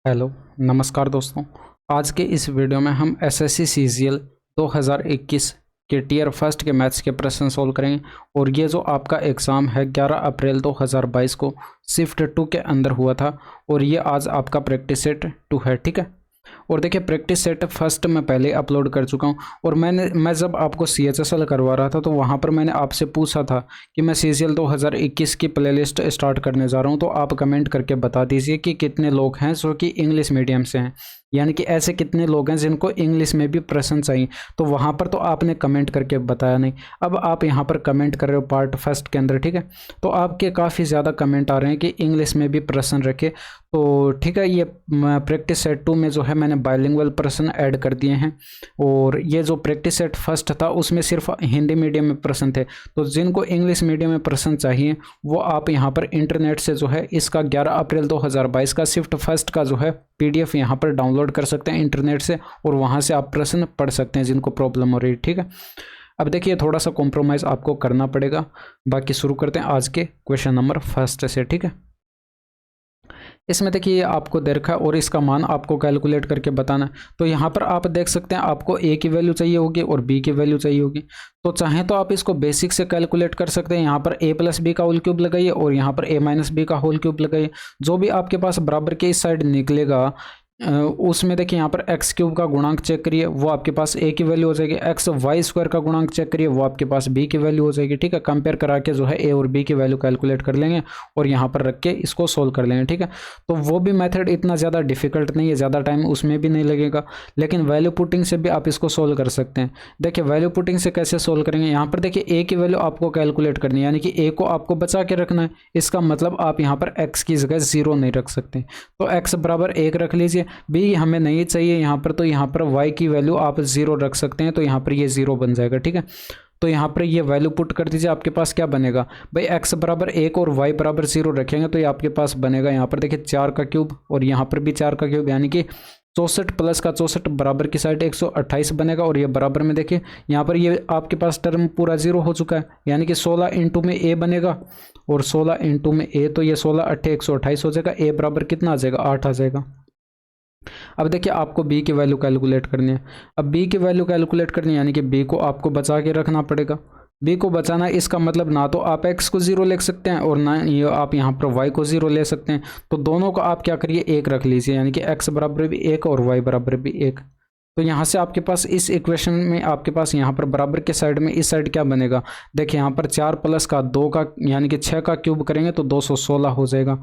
Hello, नमस्कार दोस्तों। आज के इस वीडियो में हम एसएससी सीजीएल 2021 के टीयर फर्स्ट के मैथ्स के प्रश्न सोल्व करेंगे। और ये जो आपका एग्ज़ाम है 11 अप्रैल 2022 को शिफ्ट 2 के अंदर हुआ था और ये आज आपका प्रैक्टिस सेट 2 है, ठीक है। और देखिए प्रैक्टिस सेट फर्स्ट मैं पहले अपलोड कर चुका हूँ। और मैं जब आपको CHSL करवा रहा था तो वहाँ पर मैंने आपसे पूछा था कि मैं सीजीएल 2021 की प्लेलिस्ट स्टार्ट करने जा रहा हूँ, तो आप कमेंट करके बता दीजिए कि कितने लोग हैं जो कि इंग्लिश मीडियम से हैं, यानी कि ऐसे कितने लोग हैं जिनको इंग्लिश में भी प्रश्न चाहिए। तो वहाँ पर तो आपने कमेंट करके बताया नहीं, अब आप यहाँ पर कमेंट कर रहे हो पार्ट फर्स्ट के अंदर, ठीक है। तो आपके काफ़ी ज़्यादा कमेंट आ रहे हैं कि इंग्लिश में भी प्रश्न रखे, तो ठीक है। ये प्रैक्टिस सेट 2 में जो है मैंने बाइलिंगुअल प्रश्न ऐड कर दिए हैं। और ये जो प्रैक्टिस सेट फर्स्ट था उसमें सिर्फ हिंदी मीडियम में प्रश्न थे, तो जिनको इंग्लिश मीडियम में प्रश्न चाहिए वो आप यहाँ पर इंटरनेट से जो है इसका 11 अप्रैल 2022 का शिफ्ट फर्स्ट का जो है PDF यहाँ पर डाउनलोड कर सकते हैं इंटरनेट से, और वहाँ से आप प्रश्न पढ़ सकते हैं जिनको प्रॉब्लम हो रही है, ठीक है। अब देखिए थोड़ा सा कॉम्प्रोमाइज़ आपको करना पड़ेगा। बाकी शुरू करते हैं आज के क्वेश्चन नंबर फर्स्ट से, ठीक है। इसमें देखिए आपको दे रखा है और इसका मान आपको कैलकुलेट करके बताना है। तो यहाँ पर आप देख सकते हैं आपको A की वैल्यू चाहिए होगी और B की वैल्यू चाहिए होगी। तो चाहें तो आप इसको बेसिक से कैलकुलेट कर सकते हैं। यहाँ पर A प्लस बी का होल क्यूब लगाइए और यहाँ पर A माइनस बी का होल क्यूब लगाइए। जो भी आपके पास बराबर के इस साइड निकलेगा उसमें देखिए यहाँ पर एक्स क्यूब का गुणांक चेक करिए, वो आपके पास A की वैल्यू हो जाएगी। एक्स वाई स्क्वायर का गुणांक चेक करिए, वो आपके पास B की वैल्यू हो जाएगी, ठीक है। कंपेयर करा के जो है A और B की वैल्यू कैलकुलेट कर लेंगे और यहाँ पर रख के इसको सोल्व कर लेंगे, ठीक है। तो वो भी मेथड इतना ज़्यादा डिफिकल्ट नहीं है, ज़्यादा टाइम उसमें भी नहीं लगेगा, लेकिन वैल्यू पुटिंग से भी आप इसको सोल्व कर सकते हैं। देखिए वैल्यू पुटिंग से कैसे सोल्व करेंगे, यहाँ पर देखिए A की वैल्यू आपको कैलकुलेट करनी है, यानी कि A को आपको बचा के रखना है। इसका मतलब आप यहाँ पर x की जगह 0 नहीं रख सकते, तो x बराबर 1 रख लीजिए। B हमें नहीं चाहिए यहाँ पर, तो यहाँ पर y की वैल्यू आप 0 रख सकते हैं, तो यहाँ पर ये 0 बन जाएगा, ठीक है। तो यहाँ पर ये वैल्यू पुट कर दीजिए, आपके पास क्या बनेगा भाई, x बराबर 1 और y बराबर 0 रखेंगे तो ये आपके पास बनेगा यहाँ पर देखिए 4 का क्यूब और यहाँ पर भी 4 का क्यूब, यानी कि 64 प्लस का 64 बराबर की साइड 128 बनेगा। और ये बराबर में देखिए यहाँ पर ये आपके पास टर्म पूरा 0 हो चुका है, यानी कि 16 इंटू में A बनेगा और 16 इंटू में A, तो ये 16 अट्ठे 128 हो जाएगा। A बराबर कितना आ जाएगा, 8 आ जाएगा। अब देखिए आपको B की वैल्यू कैलकुलेट करनी है। अब B की वैल्यू कैलकुलेट करनी है, यानी कि B को आपको बचा के रखना पड़ेगा। B को बचाना, इसका मतलब ना तो आप x को 0 ले सकते हैं और ना ये आप यहाँ पर y को 0 ले सकते हैं। तो दोनों को आप क्या करिए, 1 रख लीजिए, यानी कि x बराबर भी 1 और y बराबर भी 1। तो यहाँ से आपके पास इस इक्वेशन में आपके पास यहाँ पर बराबर के साइड में इस साइड क्या बनेगा, देखिए यहाँ पर 4 प्लस का 2 का यानी कि 6 का क्यूब करेंगे तो 216 हो जाएगा।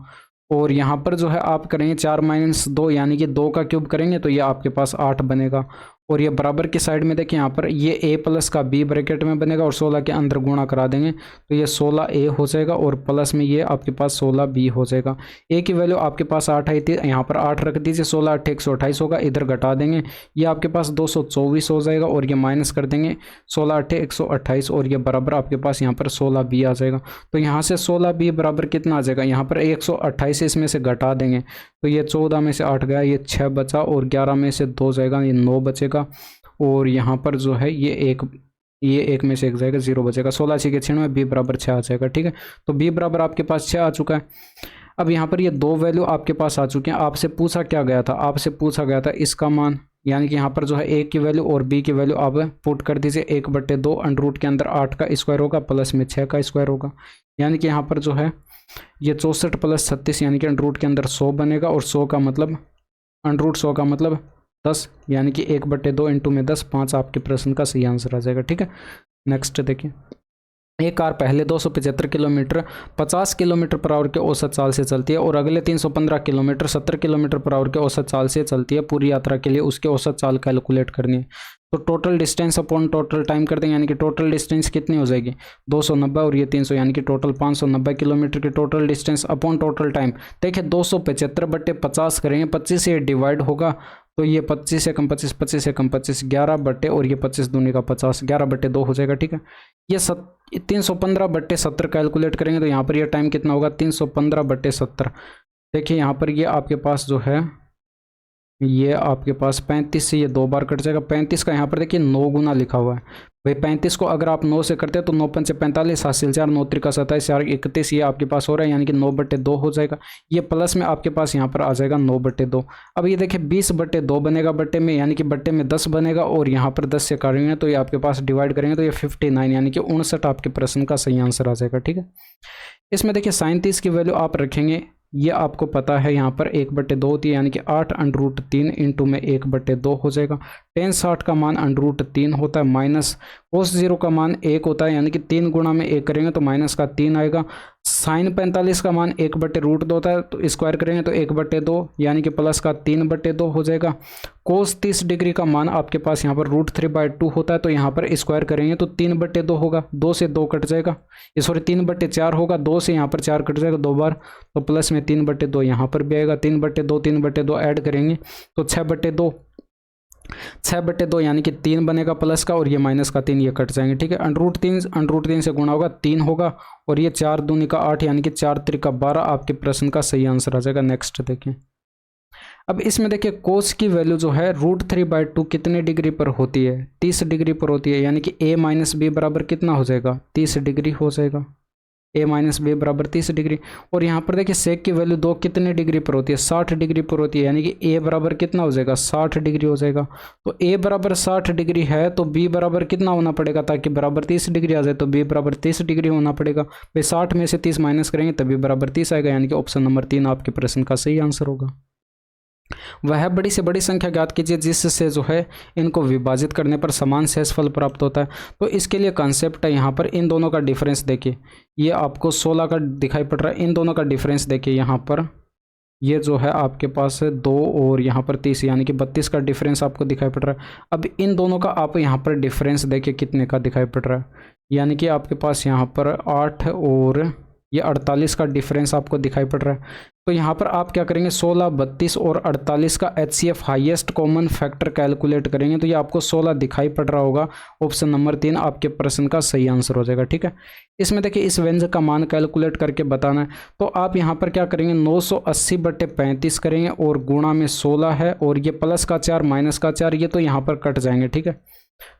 और यहाँ पर जो है आप करेंगे 4 माइनस 2 यानी कि 2 का क्यूब करेंगे तो ये आपके पास 8 बनेगा। और ये बराबर की साइड में देखिए यहाँ पर ये A प्लस का B ब्रैकेट में बनेगा और 16 के अंदर गुणा करा देंगे तो ये 16A हो जाएगा और प्लस में ये आपके पास 16B हो जाएगा। A की वैल्यू आपके पास 8 आई थी, यहाँ पर 8 रख दीजिए, 16 अट्ठे 128 होगा, इधर घटा देंगे ये आपके पास 224 हो जाएगा और ये माइनस कर देंगे 16 अट्ठे 128 और ये बराबर आपके पास यहाँ पर 16B आ जाएगा। तो यहाँ से 16B बराबर कितना आ जाएगा, यहाँ पर 128 इसमें से घटा देंगे तो ये 14 में से 8 गया, ये 6 बचा और 11 में से 2 जाएगा, ये 9 बचेगा। और यहाँ पर जो है ये एक में से 1 जाएगा, 0 बचेगा। 16 6 के 96, B बराबर 6 आ जाएगा, ठीक है। तो B बराबर आपके पास 6 आ चुका है। अब यहाँ पर ये 2 वैल्यू आपके पास आ चुके हैं। आपसे पूछा क्या गया था, आपसे पूछा गया था इसका मान, यानी कि यहाँ पर जो है A की वैल्यू और B की वैल्यू आप पुट कर दीजिए। 1/2 अंडर रूट के अंदर 8 का स्क्वायर होगा प्लस में 6 का स्क्वायर होगा, यानी कि यहाँ पर जो है ये 64 प्लस 36 यानी कि अंडर रूट के अंदर 100 बनेगा और 100 का मतलब अंडर रूट 100 का मतलब 10, यानी कि 1/2 इंटू में 10, 5 आपके प्रश्न का सही आंसर आ जाएगा, ठीक है। नेक्स्ट देखिए, एक कार पहले 275 किलोमीटर 50 किलोमीटर पर आवर के औसत चाल से चलती है और अगले 315 किलोमीटर 70 किलोमीटर पर आवर के औसत चाल से चलती है। पूरी यात्रा के लिए उसके औसत चाल कैलकुलेट करनी है। तो total distance upon total time कर देंगे, यानी कि टोटल डिस्टेंस कितनी हो जाएगी 290 और ये 300, यानी कि टोटल 590 किलोमीटर की total distance upon total time. देखिए 275/50 करेंगे, 25 से डिवाइड होगा तो ये 25 से कम 25, 25 से कम 25, 11 बट्टे और ये 25 दूनी का 50, 11/2 हो जाएगा, ठीक है। ये 315/70 कैलकुलेट करेंगे तो यहाँ पर ये टाइम कितना होगा 315/70। देखिए यहाँ पर ये आपके पास जो है ये आपके पास 35 से ये 2 बार कट जाएगा। 35 का यहाँ पर देखिए 9 गुना लिखा हुआ है भाई। 35 को अगर आप 9 से करते हैं तो 9 पंचे 45, हासिल 4, 9 त्रिका 27, 4 31, ये आपके पास हो रहा है, यानी कि 9/2 हो जाएगा। ये प्लस में आपके पास यहाँ पर आ जाएगा 9/2। अब ये देखिए 20/2 बनेगा बट्टे में, यानी कि बट्टे में 10 बनेगा, और यहाँ पर 10 से काटेंगे तो ये आपके पास डिवाइड करेंगे तो ये 59 यानी कि 59 आपके प्रश्न का सही आंसर आ जाएगा। ठीक है, इसमें देखिए 37 की वैल्यू आप रखेंगे, ये आपको पता है यहाँ पर 1/2 होती है, यानी कि 8√3 इंटू में 1/2 हो जाएगा। tan 60 का मान √3 होता है, माइनस cos 0 का मान 1 होता है, यानी कि 3 गुणा में 1 करेंगे तो माइनस का 3 आएगा। sin 45 का मान 1/√2 होता है, तो स्क्वायर करेंगे तो 1/2 यानी कि प्लस का 3/2 हो जाएगा। cos 30 डिग्री का मान आपके पास यहाँ पर √3/2 होता है, तो यहाँ पर स्क्वायर करेंगे तो 3/2 होगा, 2 से 2 कट जाएगा, ये सॉरी 3/4 होगा, 2 से यहाँ पर 4 कट जाएगा 2 बार, तो प्लस में 3/2 यहाँ पर भी आएगा। 3/2 ऐड करेंगे तो 6/2 यानी कि 3 बनेगा प्लस का, और ये माइनस का 3 ये कट जाएंगे। ठीक है, √3 से गुणा होगा 3 होगा, और ये 4 दूनी का 8 यानी कि 4 त्रिका 12 आपके प्रश्न का सही आंसर आ जाएगा। नेक्स्ट देखिए, अब इसमें देखिए कोस की वैल्यू जो है √3/2 कितने डिग्री पर होती है? 30 डिग्री पर होती है, यानी कि a माइनस बी बराबर कितना हो जाएगा? 30 डिग्री हो जाएगा। a माइनस बी बराबर 30 डिग्री। और यहाँ पर देखिए सेक की वैल्यू 2 कितने डिग्री पर होती है? 60 डिग्री पर होती है, यानी कि a बराबर कितना हो जाएगा? 60 डिग्री हो जाएगा। तो a बराबर 60 डिग्री है तो b बराबर कितना होना पड़ेगा? ताकि बराबर 30 डिग्री आ जाए तो b बराबर 30 डिग्री होना पड़ेगा भाई। 60 में से 30 माइनस करेंगे तभी बराबर 30 आएगा, यानी कि ऑप्शन नंबर 3 आपके प्रश्न का सही आंसर होगा। वह बड़ी से बड़ी संख्या ज्ञात कीजिए जिससे जो है इनको विभाजित करने पर समान शेषफल प्राप्त होता है। तो इसके लिए कंसेप्ट है यहाँ पर, इन दोनों का डिफरेंस देखिए, ये आपको 16 का दिखाई पड़ रहा है, इन दोनों का डिफरेंस देखिए यहाँ पर, ये जो है आपके पास है 2 और यहाँ पर 30 यानी कि 32 का डिफरेंस आपको दिखाई पड़ रहा है। अब इन दोनों का आप यहाँ पर डिफरेंस देखिए कितने का दिखाई पड़ रहा है, यानी कि आपके पास यहाँ पर 8 और ये 48 का डिफरेंस आपको दिखाई पड़ रहा है। तो यहाँ पर आप क्या करेंगे? 16, 32 और 48 का HCF highest common factor calculate करेंगे तो ये आपको 16 दिखाई पड़ रहा होगा। ऑप्शन नंबर 3 आपके प्रश्न का सही आंसर हो जाएगा। ठीक है, इसमें देखिए इस व्यंजक का मान कैलकुलेट करके बताना है। तो आप यहाँ पर क्या करेंगे? 980/35 करेंगे और गुणा में 16 है, और ये प्लस का 4 माइनस का 4 ये तो यहाँ पर कट जाएंगे। ठीक है,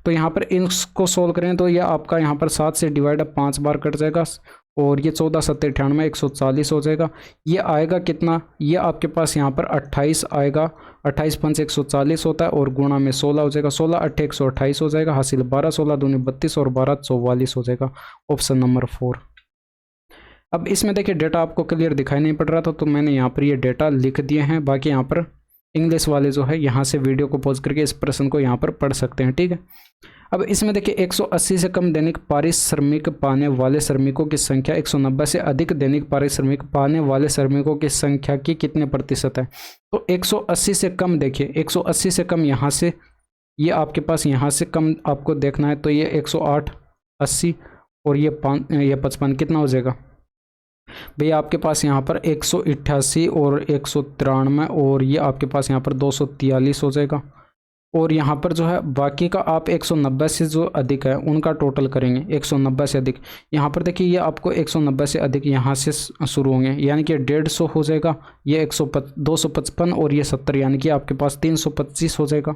तो यहाँ पर इसको सोल्व करें तो ये आपका यहाँ पर 7 से डिवाइड 5 बार कट जाएगा, और ये 14 7 98 140 हो जाएगा। ये आएगा कितना? ये आपके पास यहाँ पर 28 आएगा, 28 5 140 होता है, और गुणा में 16 हो जाएगा, 16 8 128 हो जाएगा, हासिल 12, 16 दूनी 32 और 12 44 हो जाएगा। Option number 4। अब इसमें देखिए डेटा आपको क्लियर दिखाई नहीं पड़ रहा था तो मैंने यहाँ पर ये डेटा लिख दिए हैं। बाकी यहाँ पर इंग्लिश वाले जो है यहाँ से वीडियो को पॉज करके इस प्रश्न को यहाँ पर पढ़ सकते हैं। ठीक है, अब इसमें देखिए 180 से कम दैनिक पारिश्रमिक पाने वाले श्रमिकों की संख्या 190 से अधिक दैनिक पारिश्रमिक पाने वाले श्रमिकों की संख्या की कितने प्रतिशत है? तो 180 से कम, देखिए 180 से कम यहाँ से, ये आपके पास यहाँ से कम आपको देखना है, तो ये 108, 80 और ये 55 कितना हो जाएगा भैया? आपके पास यहाँ पर 188 और 193 और ये आपके पास यहाँ पर 243 हो जाएगा। और यहाँ पर जो है बाकी का आप 190 से जो अधिक है उनका टोटल करेंगे। 190 से अधिक यहाँ पर देखिए, ये आपको 190 से अधिक यहाँ से शुरू होंगे, यानी कि 150 हो जाएगा, ये 255 और ये 70, यानी कि आपके पास 325 हो जाएगा,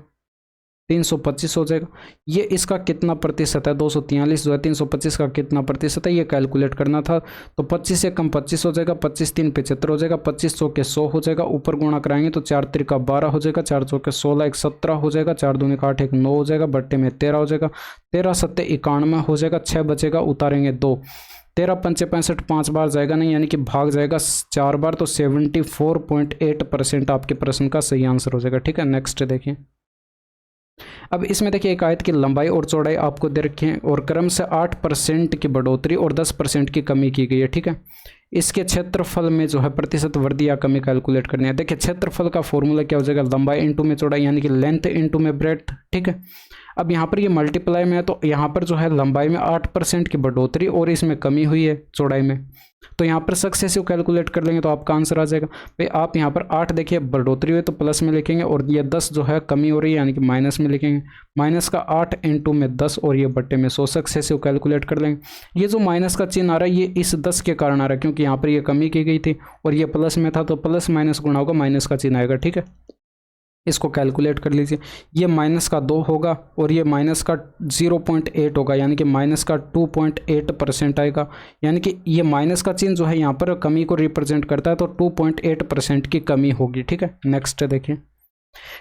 325 हो जाएगा। ये इसका कितना प्रतिशत है? 243 जो है 325 का कितना प्रतिशत है ये कैलकुलेट करना था। तो 25 से कम 25 हो जाएगा, 25 3 75 हो जाएगा, 25 चौके 100 हो जाएगा, ऊपर गुणा कराएंगे तो 4 त्रिका 12 हो जाएगा, 4 चौके 16 1 17 हो जाएगा, 4 दूनी का 8 1 9 हो जाएगा, बट्टे में 13 हो जाएगा, 13 7 91 हो जाएगा, 6 बचेगा, उतारेंगे 2, 13 पंचे 65 5 बार जाएगा नहीं, यानी कि भाग जाएगा 4 बार, तो 74.8% आपके प्रश्न का सही आंसर हो जाएगा। ठीक है, नेक्स्ट देखिए। अब इसमें देखिए एक आयत की लंबाई और चौड़ाई आपको दे रखे हैं और क्रम से 8% की बढ़ोतरी और 10% की कमी की गई है। ठीक है, इसके क्षेत्रफल में जो है प्रतिशत वृद्धि या कमी कैलकुलेट करनी है। देखिए क्षेत्रफल का फॉर्मूला क्या हो जाएगा? लंबाई इंटू में चौड़ाई, यानी कि लेंथ इंटू में ब्रेड्थ। ठीक है, अब यहाँ पर ये मल्टीप्लाई में है तो यहाँ पर जो है लंबाई में 8% की बढ़ोतरी और इसमें कमी हुई है चौड़ाई में, तो यहाँ पर सक्सेसिव कैलकुलेट कर लेंगे तो आपका आंसर आ जाएगा। भाई आप यहाँ पर 8 देखिए बढ़ोतरी हुई तो प्लस में लिखेंगे, और ये 10 जो है कमी हो रही है यानी कि माइनस में लिखेंगे, माइनस का 8 इंटू में 10 और ये बट्टे में 100, सक्सेसिव कैलकुलेट कर लेंगे। ये जो माइनस का चिन्ह आ रहा है ये इस 10 के कारण आ रहा है, क्योंकि यहाँ पर ये कमी की गई थी और ये प्लस में था, तो प्लस माइनस गुणा होगा, माइनस का चिन्ह आएगा। ठीक है, इसको कैलकुलेट कर लीजिए। ये माइनस का 2 होगा और ये माइनस का 0.8 होगा, यानी कि माइनस का 2.8% आएगा। यानी कि ये माइनस का चिन्ह जो है यहाँ पर कमी को रिप्रेजेंट करता है, तो 2.8% की कमी होगी। ठीक है, नेक्स्ट देखिए।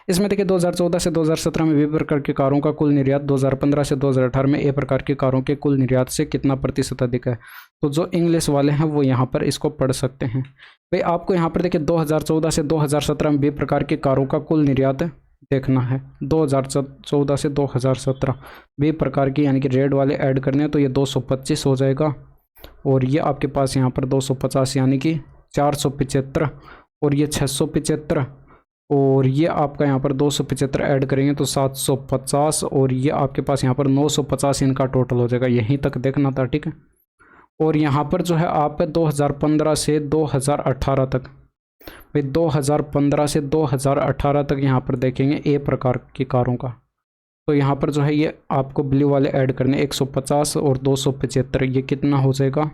इसमें देखिए 2014 से 2017 में बी प्रकार की कारों का कुल निर्यात 2015 से 2018 में ए प्रकार की कारों के कुल निर्यात से कितना प्रतिशत अधिक है। तो जो इंग्लिश वाले हैं वो यहाँ पर इसको पढ़ सकते हैं। भाई आपको यहाँ पर देखिए 2014 से 2017 में बी प्रकार की कारों का कुल निर्यात देखना है। 2014 से 2017 बी प्रकार की, यानी कि रेड वाले ऐड करने हैं, तो ये 225 हो जाएगा और ये आपके पास यहाँ पर 250 यानी कि 475 और ये 675 और ये आपका यहाँ पर 275 ऐड करेंगे तो 750 और ये आपके पास यहाँ पर 950 इनका टोटल हो जाएगा। यहीं तक देखना था। ठीक है, और यहाँ पर जो है आप 2015 से 2018 तक, भाई 2015 से 2018 तक यहाँ पर देखेंगे ए प्रकार की कारों का, तो यहाँ पर जो है ये आपको ब्लू वाले ऐड करने 150 और 275, ये कितना हो जाएगा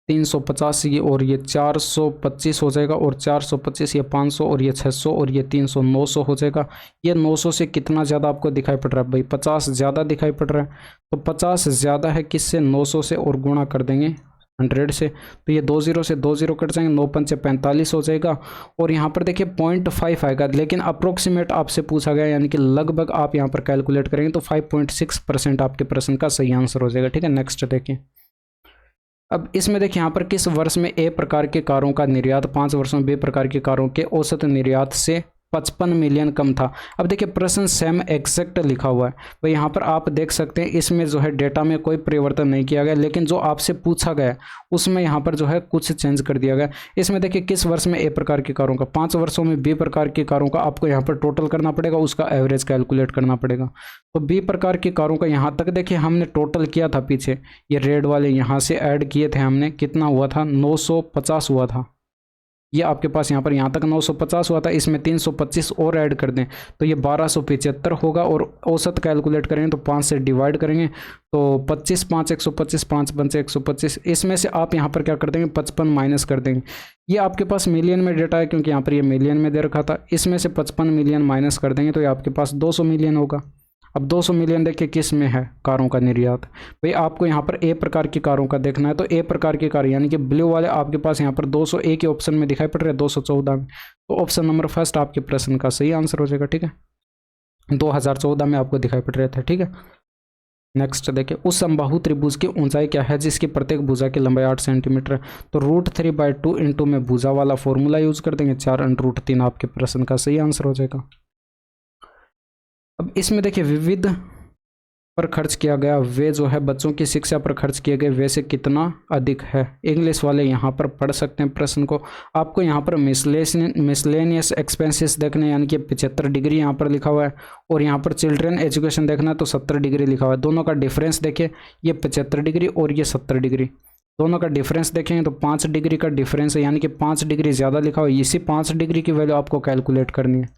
350, ये और ये 425 हो जाएगा और 425 ये 500 और ये 600 और ये 300 900 हो जाएगा। ये 900 से कितना ज़्यादा आपको दिखाई पड़ रहा है भाई, 50 ज़्यादा दिखाई पड़ रहा है। तो 50 ज़्यादा है किससे, 900 से, और गुणा कर देंगे 100 से, तो ये 2 0 से 2 0 कट जाएंगे, 9 5 45 हो जाएगा। और यहाँ पर देखिए 0.5 आएगा, लेकिन अप्रोक्सीमेट आपसे पूछा गया, यानी कि लगभग आप यहाँ पर कैलकुलेट करेंगे तो 5.6% आपके प्रश्न का सही आंसर हो जाएगा। ठीक है, नेक्स्ट देखिए। अब इसमें देखिए यहाँ पर किस वर्ष में ए प्रकार के कारों का निर्यात 5 वर्षों में बी प्रकार की कारों के औसत निर्यात से 55 मिलियन कम था। अब देखिए प्रश्न सेम एग्जैक्ट लिखा हुआ है, तो यहाँ पर आप देख सकते हैं इसमें जो है डेटा में कोई परिवर्तन नहीं किया गया, लेकिन जो आपसे पूछा गया उसमें यहाँ पर जो है कुछ चेंज कर दिया गया। इसमें देखिए किस वर्ष में ए प्रकार की कारों का, 5 वर्षों में बी प्रकार की कारों का आपको यहाँ पर टोटल करना पड़ेगा, उसका एवरेज कैलकुलेट करना पड़ेगा। तो बी प्रकार की कारों का यहाँ तक देखिए हमने टोटल किया था, पीछे ये रेड वाले यहाँ से ऐड किए थे हमने, कितना हुआ था 950 हुआ था। ये आपके पास यहाँ पर यहाँ तक 950 हुआ था, इसमें 325 और ऐड कर दें तो ये 1275 होगा। और औसत कैलकुलेट करेंगे तो 5 से डिवाइड करेंगे तो 25 5 125 5 5 125, इसमें से आप यहाँ पर क्या कर देंगे 55 माइनस कर देंगे। ये आपके पास मिलियन में डेटा है क्योंकि यहाँ पर ये मिलियन में दे रखा था, इसमें से 55 मिलियन माइनस कर देंगे तो ये आपके पास 200 मिलियन होगा। अब 200 मिलियन देखिए किस में है, कारों का निर्यात। भाई आपको यहाँ पर ए प्रकार की कारों का देखना है, तो ए प्रकार की कार यानी कि ब्लू वाले आपके पास यहाँ पर 201 के ऑप्शन में दिखाई पड़ रहे हैं 214 में, तो ऑप्शन नंबर फर्स्ट आपके प्रश्न का सही आंसर हो जाएगा। ठीक है, 2014 में आपको दिखाई पड़ रहे थे। ठीक है, नेक्स्ट देखिए। उस समबाहु त्रिभुज की ऊंचाई क्या है जिसकी प्रत्येक भुजा की लंबाई 8 सेंटीमीटर है। तो √3/2 इंटू में भुजा वाला फॉर्मूला यूज कर देंगे, 4√3 आपके प्रश्न का सही आंसर हो जाएगा। अब इसमें देखिए विविध पर खर्च किया गया वे जो है बच्चों की शिक्षा पर खर्च किए गए वे से कितना अधिक है। इंग्लिश वाले यहाँ पर पढ़ सकते हैं प्रश्न को। आपको यहाँ पर मिसलेनियस एक्सपेंसेस देखने, यानी कि 75 डिग्री यहाँ पर लिखा हुआ है, और यहाँ पर चिल्ड्रन एजुकेशन देखना है तो 70 डिग्री लिखा हुआ है। दोनों का डिफरेंस देखिए, ये 75 डिग्री और ये 70 डिग्री, दोनों का डिफरेंस देखेंगे तो 5 डिग्री का डिफरेंस है, यानी कि 5 डिग्री ज़्यादा लिखा हुआ है। इसी 5 डिग्री की वैल्यू आपको कैलकुलेट करनी है।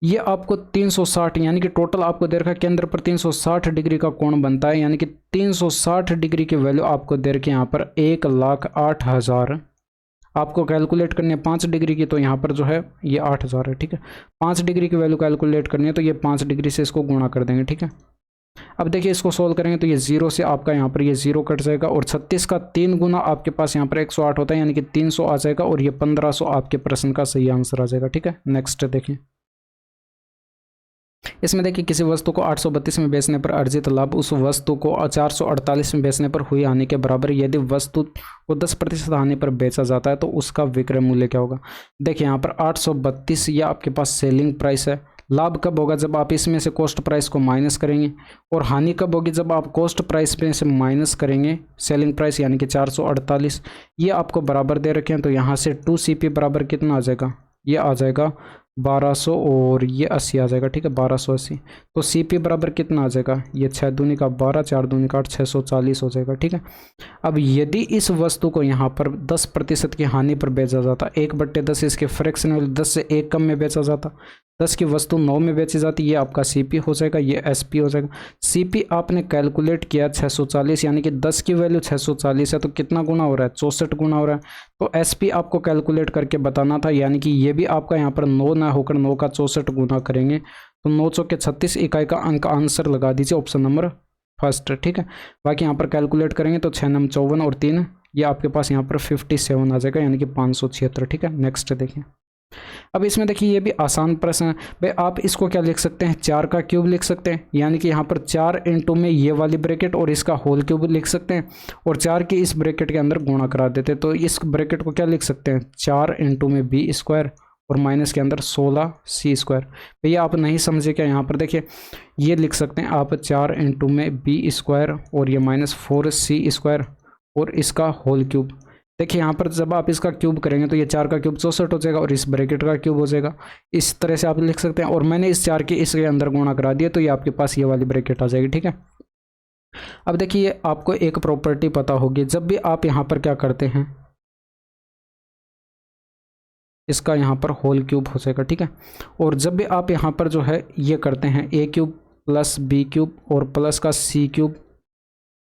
ये आपको 360 यानी कि टोटल आपको दे रखा है केंद्र पर 360 डिग्री का कोण बनता है, यानी कि 360 डिग्री की वैल्यू आपको दे रखी है यहाँ पर 1,08,000 आपको कैलकुलेट करनी है 5 डिग्री की, तो यहाँ पर जो है ये 8,000 है। ठीक है, 5 डिग्री की वैल्यू कैलकुलेट करनी है तो ये 5 डिग्री से इसको गुणा कर देंगे। ठीक है, अब देखिए इसको सोल्व करेंगे तो ये 0 से आपका यहाँ पर ये 0 कट जाएगा, और 36 का 3 गुना आपके पास यहाँ पर 108 होता है, यानी कि 300 आ जाएगा, और ये 1500 आपके प्रश्न का सही आंसर आ जाएगा। ठीक है, नेक्स्ट देखिए। इसमें देखिए किसी वस्तु को 832 में बेचने पर अर्जित लाभ उस वस्तु को 448 में बेचने पर हुई हानि के बराबर। यदि वस्तु को 10% हानि पर बेचा जाता है तो उसका विक्रय मूल्य क्या होगा। देखिए यहाँ पर 832 ये आपके पास सेलिंग प्राइस है। लाभ कब होगा, जब आप इसमें से कॉस्ट प्राइस को माइनस करेंगे, और हानि कब होगी, जब आप कॉस्ट प्राइस में से माइनस करेंगे सेलिंग प्राइस, यानी कि 448 ये आपको बराबर दे रखे हैं। तो यहाँ से 2CP बराबर कितना आ जाएगा, ये आ जाएगा 1200 और ये 80 आ जाएगा। ठीक है, 1280, तो CP बराबर कितना आ जाएगा, ये 6 दूनी का 12 4 दूनी का 8 640 हो जाएगा। ठीक है, अब यदि इस वस्तु को यहाँ पर 10% की हानि पर बेचा जाता, 1/10 इसके फ्रैक्शन वैल्यू 10 से 1 कम में बेचा जाता, 10 की वस्तु 9 में बेची जाती है, ये आपका सीपी हो जाएगा, ये एसपी हो जाएगा। सीपी आपने कैलकुलेट किया 640, यानी कि 10 की वैल्यू 640 है तो कितना गुना हो रहा है, 64 गुना हो रहा है। तो एसपी आपको कैलकुलेट करके बताना था, यानी कि ये भी आपका यहाँ पर 9 ना होकर 9 का 64 गुना करेंगे तो 9 चौके 36 इकाई का अंक आंसर लगा दीजिए ऑप्शन नंबर फर्स्ट, ठीक है। बाकी यहाँ पर कैलकुलेट करेंगे तो 6 नम 54 और 3 ये आपके पास यहाँ पर 57 आ जाएगा, यानी कि 576, ठीक है। नेक्स्ट देखिए, अब इसमें देखिए ये भी आसान प्रश्न है भाई, आप इसको क्या लिख सकते हैं, 4 का क्यूब लिख सकते हैं, यानी कि यहाँ पर 4 इंटू में ये वाली ब्रैकेट और इसका होल क्यूब लिख सकते हैं और 4 की इस ब्रैकेट के अंदर गुणा करा देते हैं। तो इस ब्रैकेट को क्या लिख सकते हैं, 4 इंटू में बी स्क्वायर और माइनस के अंदर 16 सी स्क्वायर। भैया आप नहीं समझे क्या, यहाँ पर देखिए ये लिख सकते हैं आप 4 इंटू में बी स्क्वायर और ये माइनस 4 सी स्क्वायर और इसका होल क्यूब। देखिए यहाँ पर जब आप इसका क्यूब करेंगे तो ये 4 का क्यूब 64 हो जाएगा और इस ब्रैकेट का क्यूब हो जाएगा। इस तरह से आप लिख सकते हैं और मैंने इस 4 के इसके अंदर गुणा करा दिया तो ये आपके पास ये वाली ब्रैकेट आ जाएगी, ठीक है। अब देखिए आपको एक प्रॉपर्टी पता होगी, जब भी आप यहाँ पर क्या करते हैं, इसका यहाँ पर होल क्यूब हो जाएगा, ठीक है। और जब भी आप यहाँ पर जो है ये करते हैं ए क्यूब प्लस बी क्यूब और प्लस का सी क्यूब,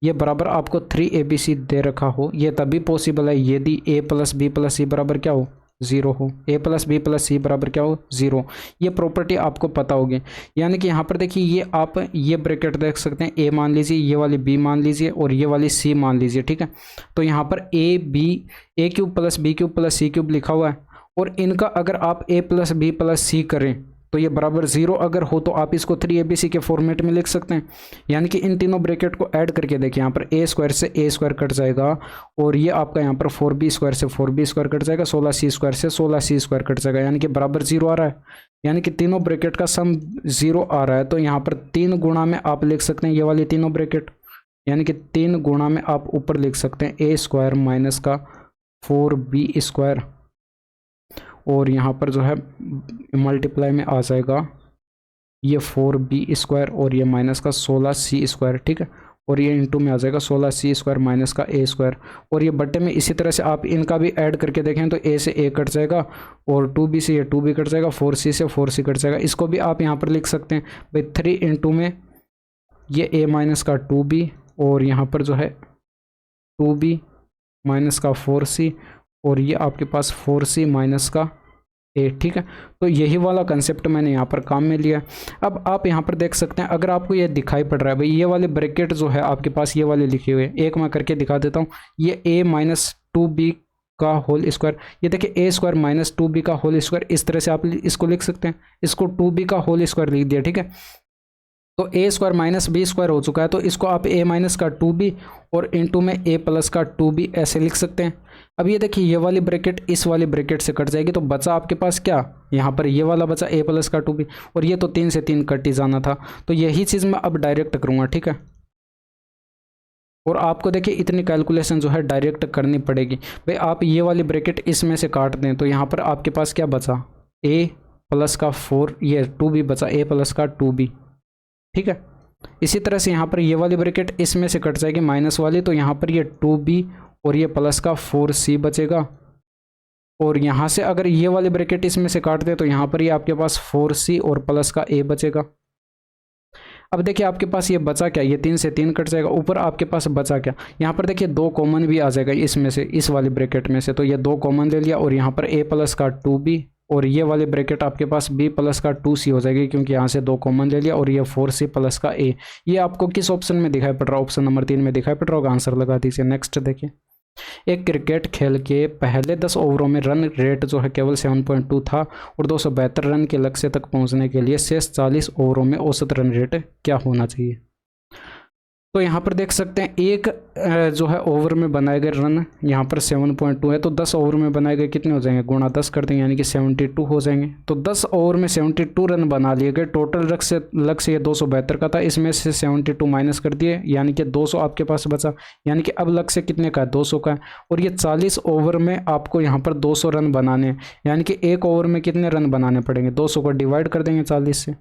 ये बराबर आपको 3abc दे रखा हो, ये तभी पॉसिबल है यदि a प्लस बी प्लस सी बराबर क्या हो, 0 हो। a प्लस बी प्लस सी बराबर क्या हो, 0। ये प्रॉपर्टी आपको पता होगी, यानी कि यहाँ पर देखिए ये आप ये ब्रैकेट देख सकते हैं, a मान लीजिए, ये वाली b मान लीजिए और ये वाली c मान लीजिए, ठीक है। तो यहाँ पर a cube plus B cube plus C cube लिखा हुआ है और इनका अगर आप a plus B plus C करें तो ये बराबर 0 अगर हो तो आप इसको 3abc के फॉर्मेट में लिख सकते हैं, यानी कि इन तीनों ब्रैकेट को ऐड करके देखिए, यहाँ पर a स्क्वायर से a स्क्वायर कट जाएगा और ये आपका यहाँ पर 4b स्क्वायर से 4b स्क्वायर कट जाएगा, 16c स्क्वायर से 16c स्क्वायर कट जाएगा, यानी कि बराबर 0 आ रहा है, यानी कि तीनों ब्रैकेट का सम 0 आ रहा है। तो यहाँ पर 3 गुणा में आप लिख सकते हैं ये वाली तीनों ब्रैकेट, यानी कि 3 गुणा में आप ऊपर लिख सकते हैं a स्क्वायर माइनस का 4b स्क्वायर और यहाँ पर जो है मल्टीप्लाई में आ जाएगा ये 4b स्क्वायर और ये माइनस का 16c स्क्वायर, ठीक है। और ये इंटू में आ जाएगा 16c स्क्वायर माइनस का a स्क्वायर और ये बट्टे में इसी तरह से आप इनका भी ऐड करके देखें तो a से a कट जाएगा और 2b से ये 2b कट जाएगा, 4c से 4c कट जाएगा। इसको भी आप यहाँ पर लिख सकते हैं भाई 3 इंटू में ये a माइनस का 2b और यहाँ पर जो है 2b माइनस का 4c और ये आपके पास 4c माइनस का a, ठीक है। तो यही वाला कंसेप्ट मैंने यहाँ पर काम में लिया। अब आप यहाँ पर देख सकते हैं, अगर आपको ये दिखाई पड़ रहा है भाई ये वाले ब्रैकेट जो है आपके पास ये वाले लिखे हुए, एक मैं करके दिखा देता हूँ, ये a माइनस 2b का होल स्क्वायर, ये देखिए a स्क्वायर माइनस 2b का होल स्क्वायर, इस तरह से आप इसको लिख सकते हैं, इसको 2b का होल स्क्वायर लिख दिया, ठीक है। तो a square minus B square हो चुका है, तो इसको आप a माइनस का 2b और इंटू में a प्लस का 2b ऐसे लिख सकते हैं। अब ये देखिए ये वाली ब्रैकेट इस वाली ब्रैकेट से कट जाएगी तो बचा आपके पास क्या, यहाँ पर ये वाला बचा a प्लस का 2b और ये तो 3 से 3 कट ही जाना था, तो यही चीज़ मैं अब डायरेक्ट करूँगा, ठीक है। और आपको देखिए इतनी कैलकुलेशन जो है डायरेक्ट करनी पड़ेगी भाई, आप ये वाली ब्रैकेट इसमें से काट दें तो यहाँ पर आपके पास क्या बचा, a प्लस का 4 ये 2b बचा, a प्लस का 2b, ठीक है। इसी तरह से यहाँ पर ये वाली ब्रैकेट इसमें से कट जाएगी माइनस वाली, तो यहाँ पर ये 2b और ये प्लस का 4c बचेगा और यहाँ से अगर ये वाली ब्रैकेट इसमें से काट दे तो यहाँ पर ये आपके पास 4c और प्लस का a बचेगा। अब देखिए आपके पास ये बचा क्या, ये 3 से 3 कट जाएगा, ऊपर आपके पास बचा क्या, यहाँ पर देखिए 2 कॉमन भी आ जाएगा इसमें से, इस वाली ब्रैकेट में से, तो ये 2 कॉमन ले लिया और यहाँ पर a प्लस का 2b और ये वाली ब्रैकेट आपके पास b प्लस का 2c हो जाएगी क्योंकि यहाँ से 2 कॉमन ले लिया और ये 4c प्लस का a। ये आपको किस ऑप्शन में दिखाई पड़ रहा है, ऑप्शन नंबर 3 में दिखाई पड़ रहा होगा, आंसर लगा दीजिए। नेक्स्ट देखिए, एक क्रिकेट खेल के पहले 10 ओवरों में रन रेट जो है केवल 7.2 था और 272 रन के लक्ष्य तक पहुंचने के लिए शेष 40 ओवरों में औसत रन रेट क्या होना चाहिए। तो यहाँ पर देख सकते हैं एक जो है ओवर में बनाए गए रन यहाँ पर 7.2 है, तो 10 ओवर में बनाए गए कितने हो जाएंगे, गुणा 10 कर देंगे यानी कि 72 हो जाएंगे। तो 10 ओवर में 72 रन बना लिए गए, टोटल लक्ष्य ये 272 का था, इसमें से 72 माइनस कर दिए यानी कि 200 आपके पास बचा, यानी कि अब लक्ष्य कितने का है, 200 का है। और ये 40 ओवर में आपको यहाँ पर 200 रन बनाने हैं, यानी कि एक ओवर में कितने रन बनाने पड़ेंगे, 200 को डिवाइड कर देंगे 40 से,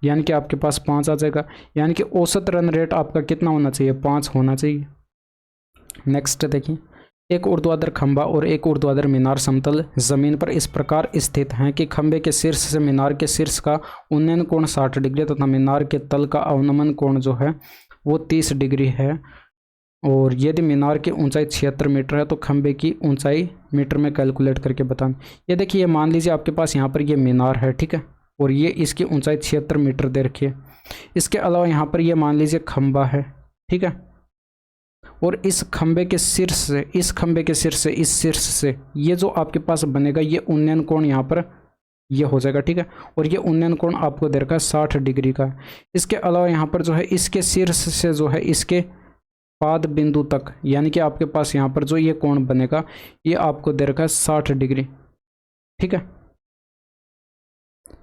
यानी कि आपके पास 5 आ जाएगा, यानी कि औसत रन रेट आपका कितना होना चाहिए, 5 होना चाहिए। नेक्स्ट देखिए, एक ऊर्ध्वाधर खंभा और एक ऊर्ध्वाधर मीनार समतल जमीन पर इस प्रकार स्थित हैं कि खंभे के शीर्ष से मीनार के शीर्ष का उन्नयन कोण 60 डिग्री तथा मीनार के तल का अवनमन कोण जो है वो 30 डिग्री है। और यदि मीनार की ऊंचाई 76 मीटर है तो खंभे की ऊंचाई मीटर में कैलकुलेट करके बताएं। ये देखिए, ये मान लीजिए आपके पास यहाँ पर ये मीनार है, ठीक है, और ये इसकी ऊंचाई 76 मीटर दे रखी है। इसके अलावा यहाँ पर ये मान लीजिए खंभा है, ठीक है, और इस खंभे के शीर्ष से, इस खंभे के शीर्ष से, इस शीर्ष से ये जो आपके पास बनेगा ये उन्नयन कोण यहाँ पर ये हो जाएगा, ठीक है, और ये उन्नयन कोण आपको दे रखा है 60 डिग्री का। इसके अलावा यहाँ पर जो है इसके शीर्ष से जो है इसके पाद बिंदु तक, यानी कि आपके पास यहाँ पर जो ये कोण बनेगा ये आपको दे रखा है 60 डिग्री, ठीक है।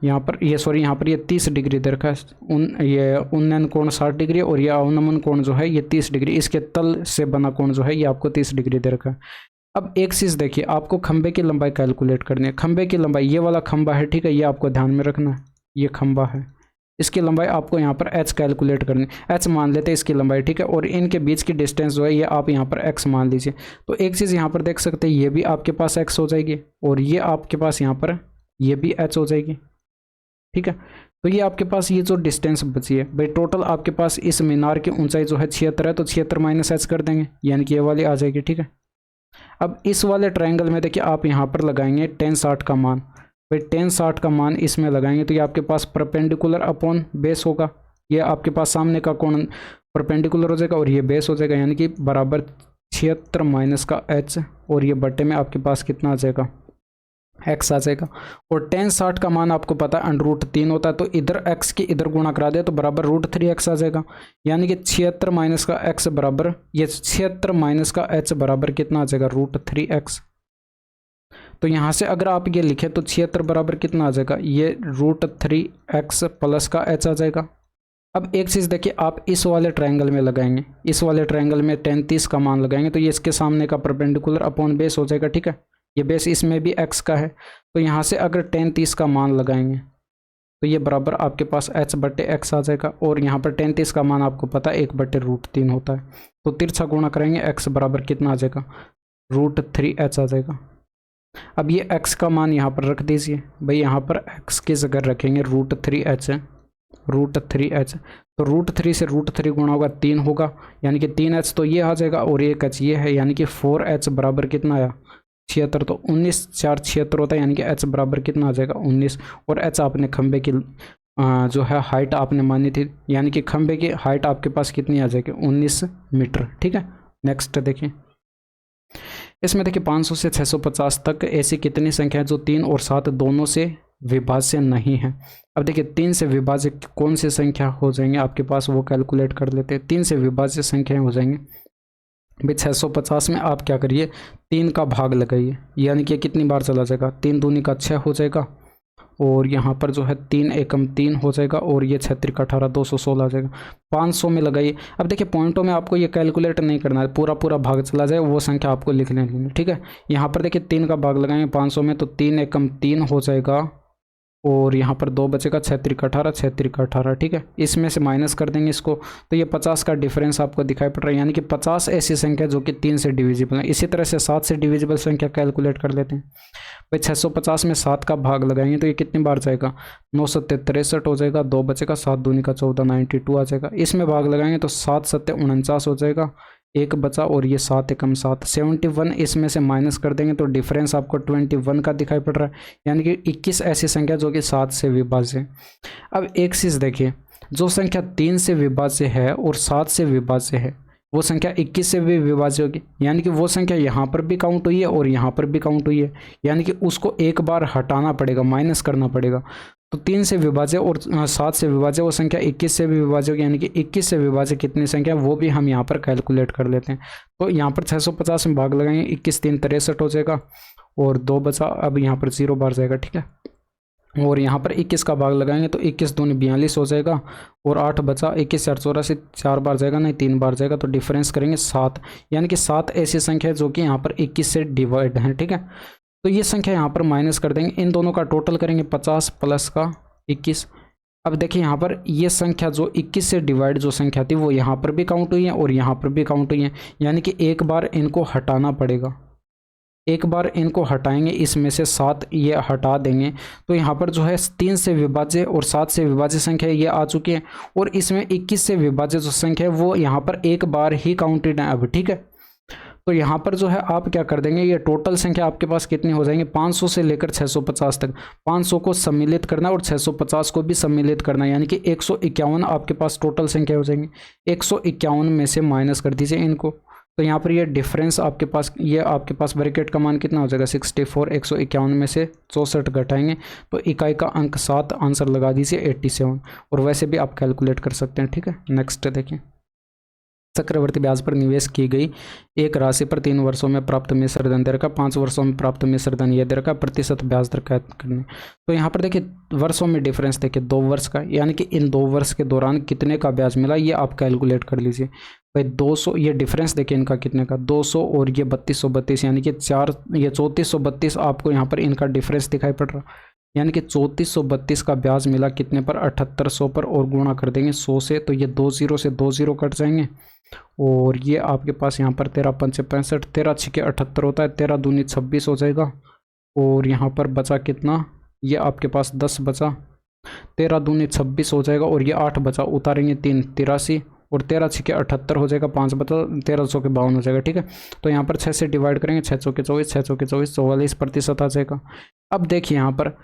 यहाँ पर ये सॉरी यहाँ पर ये 30 डिग्री दे रखा है। ये उन्नयन कोण 60 डिग्री और ये अवनमन कोण जो है ये 30 डिग्री, इसके तल से बना कोण जो है ये आपको 30 डिग्री दे रखा है। अब एक चीज़ देखिए, आपको खंभे की लंबाई कैलकुलेट करनी है। खंभे की लंबाई, ये वाला खंभा है, ठीक है, ये आपको ध्यान में रखना है, ये खंभा है, इसकी लंबाई आपको यहाँ पर h कैलकुलेट करनी है। h मान लेते हैं इसकी लंबाई, ठीक है, और इनके बीच की डिस्टेंस जो है ये आप यहाँ पर x मान लीजिए। तो एक चीज़ यहाँ पर देख सकते हैं, ये भी आपके पास x हो जाएगी और ये आपके पास यहाँ पर ये भी h हो जाएगी, ठीक है। तो ये आपके पास ये जो डिस्टेंस बची है भाई, टोटल आपके पास इस मीनार की ऊंचाई जो है 76 है, तो 76 माइनस h कर देंगे, यानी कि ये वाली आ जाएगी, ठीक है। अब इस वाले ट्रायंगल में देखिए आप यहाँ पर लगाएंगे tan 60 का मान, भाई tan 60 का मान इसमें लगाएंगे तो ये आपके पास परपेंडिकुलर अपॉन बेस होगा, ये आपके पास सामने का कोण परपेंडिकुलर हो जाएगा और ये बेस हो जाएगा, यानी कि बराबर 76 माइनस का h, और ये बटे में आपके पास कितना आ जाएगा, x आ जाएगा। और tan 60 का मान आपको पता है √3 होता है, तो इधर x की इधर गुणा करा दे तो बराबर √3x आ जाएगा, यानी कि 76 माइनस का x बराबर, ये 76 माइनस का h बराबर कितना आ जाएगा, √3x। तो यहाँ से अगर आप ये लिखें तो 76 बराबर कितना आ जाएगा, ये √3x प्लस का h आ जाएगा। अब एक चीज़ देखिए, आप इस वाले ट्रायंगल में लगाएंगे, इस वाले ट्रायंगल में tan 30 का मान लगाएंगे तो ये इसके सामने का परपेंडिकुलर अपॉन बेस हो जाएगा, ठीक है, ये बेस इसमें भी x का है, तो यहाँ से अगर tan 30 का मान लगाएंगे तो ये बराबर आपके पास h बटे x आ जाएगा, और यहाँ पर tan 30 का मान आपको पता है 1 बटे √3 होता है, तो तिरछा गुणा करेंगे x बराबर कितना आ जाएगा, √3h आ जाएगा। अब ये x का मान यहाँ पर रख दीजिए भाई, यहाँ पर x की जगह रखेंगे √3h है, √3h, तो √3 से √3 गुणा होगा 3 होगा, यानी कि 3h तो ये आ जाएगा और 1h ये है, यानी कि 4h बराबर कितना आया, 76, तो 19 4 76 होता है, यानी कि h बराबर कितना आ जाएगा 19, और h आपने खंबे की जो है हाइट आपने मानी थी, यानी कि खंबे की हाइट आपके पास कितनी आ जाएगी 19 मीटर, ठीक है। नेक्स्ट देखिए, इसमें देखिए 500 से 650 तक ऐसी कितनी संख्या है जो 3 और 7 दोनों से विभाज्य नहीं है। अब देखिए 3 से विभाज्य कौन सी संख्या हो जाएंगे आपके पास, वो कैलकुलेट कर लेते हैं। 3 से विभाज्य संख्याएं हो जाएंगे भाई 650 में आप क्या करिए, 3 का भाग लगाइए, यानी कि कितनी बार चला जाएगा, 3 दूनी का 6 हो जाएगा, और यहाँ पर जो है 3 एकम 3 हो जाएगा, और ये 6 का 18 216 आ जाएगा। 500 में लगाइए। अब देखिए पॉइंटों में आपको ये कैलकुलेट नहीं करना है, पूरा पूरा भाग चला जाए वो संख्या आपको लिख लेनी है, ठीक है। यहाँ पर देखिए 3 का भाग लगाएंगे 500 में, तो 3 एकम 3 हो जाएगा, और यहाँ पर 2 बचेगा, 6 का 18 6 का 18, ठीक है। इसमें से माइनस कर देंगे इसको, तो ये 50 का डिफरेंस आपको दिखाई पड़ रहा है, यानी कि 50 ऐसी संख्या जो कि 3 से डिविजिबल है। इसी तरह से 7 से डिविजिबल संख्या कैलकुलेट कर लेते हैं भाई। 650 में 7 का भाग लगाएंगे तो ये कितनी बार जाएगा, 9 7 63 हो जाएगा, 2 बचेगा, 7 दूनी का 14 92 आ जाएगा। इसमें भाग लगाएंगे तो 7 7 49 हो जाएगा, 1 बचा, और ये 7 एकम 7 71, इसमें से माइनस कर देंगे तो डिफरेंस आपको 21 का दिखाई पड़ रहा है, यानी कि 21 ऐसी संख्या जो कि 7 से विभाज्य है। अब एक चीज़ देखिए, जो संख्या 3 से विभाज्य है और 7 से विभाज्य है वो संख्या 21 से भी विभाज्य होगी, यानी कि वो संख्या यहाँ पर भी काउंट हुई है और यहाँ पर भी काउंट हुई है, यानी कि उसको एक बार हटाना पड़ेगा, माइनस करना पड़ेगा। तो 3 से विभाज्य और 7 से विभाज्य वो संख्या 21 से भी विभाज्य होगी, यानी कि 21 से विभाज्य कितनी संख्या वो भी हम यहाँ पर कैलकुलेट कर लेते हैं। तो यहाँ पर 650 में भाग लगाएंगे, 21 3 63 हो जाएगा, और 2 बचा, अब यहाँ पर 0 बार जाएगा, ठीक है। और यहाँ पर 21 का भाग लगाएंगे तो 21 दूनी 42 हो जाएगा, और 8 बचा, 21 4 84 4 बार जाएगा, नहीं 3 बार जाएगा, तो डिफरेंस करेंगे 7, यानी कि 7 ऐसी संख्या है जो कि यहाँ पर 21 से डिवाइड है, ठीक है। तो ये संख्या यहाँ पर माइनस कर देंगे, इन दोनों का टोटल करेंगे 50 प्लस का 21, अब देखिए यहाँ पर ये संख्या जो 21 से डिवाइड जो संख्या थी वो यहाँ पर भी काउंट हुई है और यहाँ पर भी काउंट हुई है, यानी कि एक बार इनको हटाना पड़ेगा। एक बार इनको हटाएंगे, इसमें से 7 ये हटा देंगे तो यहाँ पर जो है 3 से विभाज्य और 7 से विभाज्य संख्या ये आ चुकी है, और इसमें 21 से विभाज्य जो संख्या है वो यहाँ पर एक बार ही काउंटेड है अब, ठीक है। तो यहाँ पर जो है आप क्या कर देंगे, ये टोटल संख्या आपके पास कितनी हो जाएंगे, 500 से लेकर 650 तक। 500 को सम्मिलित करना और 650 को भी सम्मिलित करना, यानी कि 151 आपके पास टोटल संख्या हो जाएंगी। 151 में से माइनस कर दीजिए इनको, तो यहाँ पर ये डिफरेंस आपके पास, ये आपके पास ब्रैकेट का मान कितना हो जाएगा 64। 151 में से 64 घटाएंगे तो इकाई का अंक 7, आंसर लगा दीजिए 87। और वैसे भी आप कैलकुलेट कर सकते हैं, ठीक है। नेक्स्ट देखिए, चक्रवर्ती ब्याज पर निवेश की गई एक राशि पर 3 वर्षों में प्राप्त मिश्र धन दर का 5 वर्षों में प्राप्त मिश्र धन ये दर का प्रतिशत ब्याज दर कैद करने। तो यहाँ पर देखिए वर्षों में डिफरेंस देखिए 2 वर्ष का, यानी कि इन 2 वर्ष के दौरान कितने का ब्याज मिला ये आप कैलकुलेट कर लीजिए भाई। 200, ये डिफरेंस देखिए इनका कितने का, 200 और ये 3232, यानी कि 3432 आपको यहाँ पर इनका डिफरेंस दिखाई पड़ रहा, यानी कि 3432 का ब्याज मिला कितने पर, 7800 पर, और गुणा कर देंगे 100 से, तो ये 2 0 से 2 0 कट जाएंगे, और ये आपके पास यहाँ पर 13 5 65, 13 6 78 होता है, 13 दूनी 26 हो जाएगा, और यहाँ पर बचा कितना, ये आपके पास 10 बचा, 13 दूनी 26 हो जाएगा, और ये 8 बचा, उतारेंगे 3 83, और 13 6 78 हो जाएगा, 5 बचा 13 100 के 52 हो जाएगा, ठीक है। तो यहाँ पर 6 से डिवाइड करेंगे, 6 चौके 24, 6 चौके 24, 44% आ जाएगा। अब देखिए यहाँ पर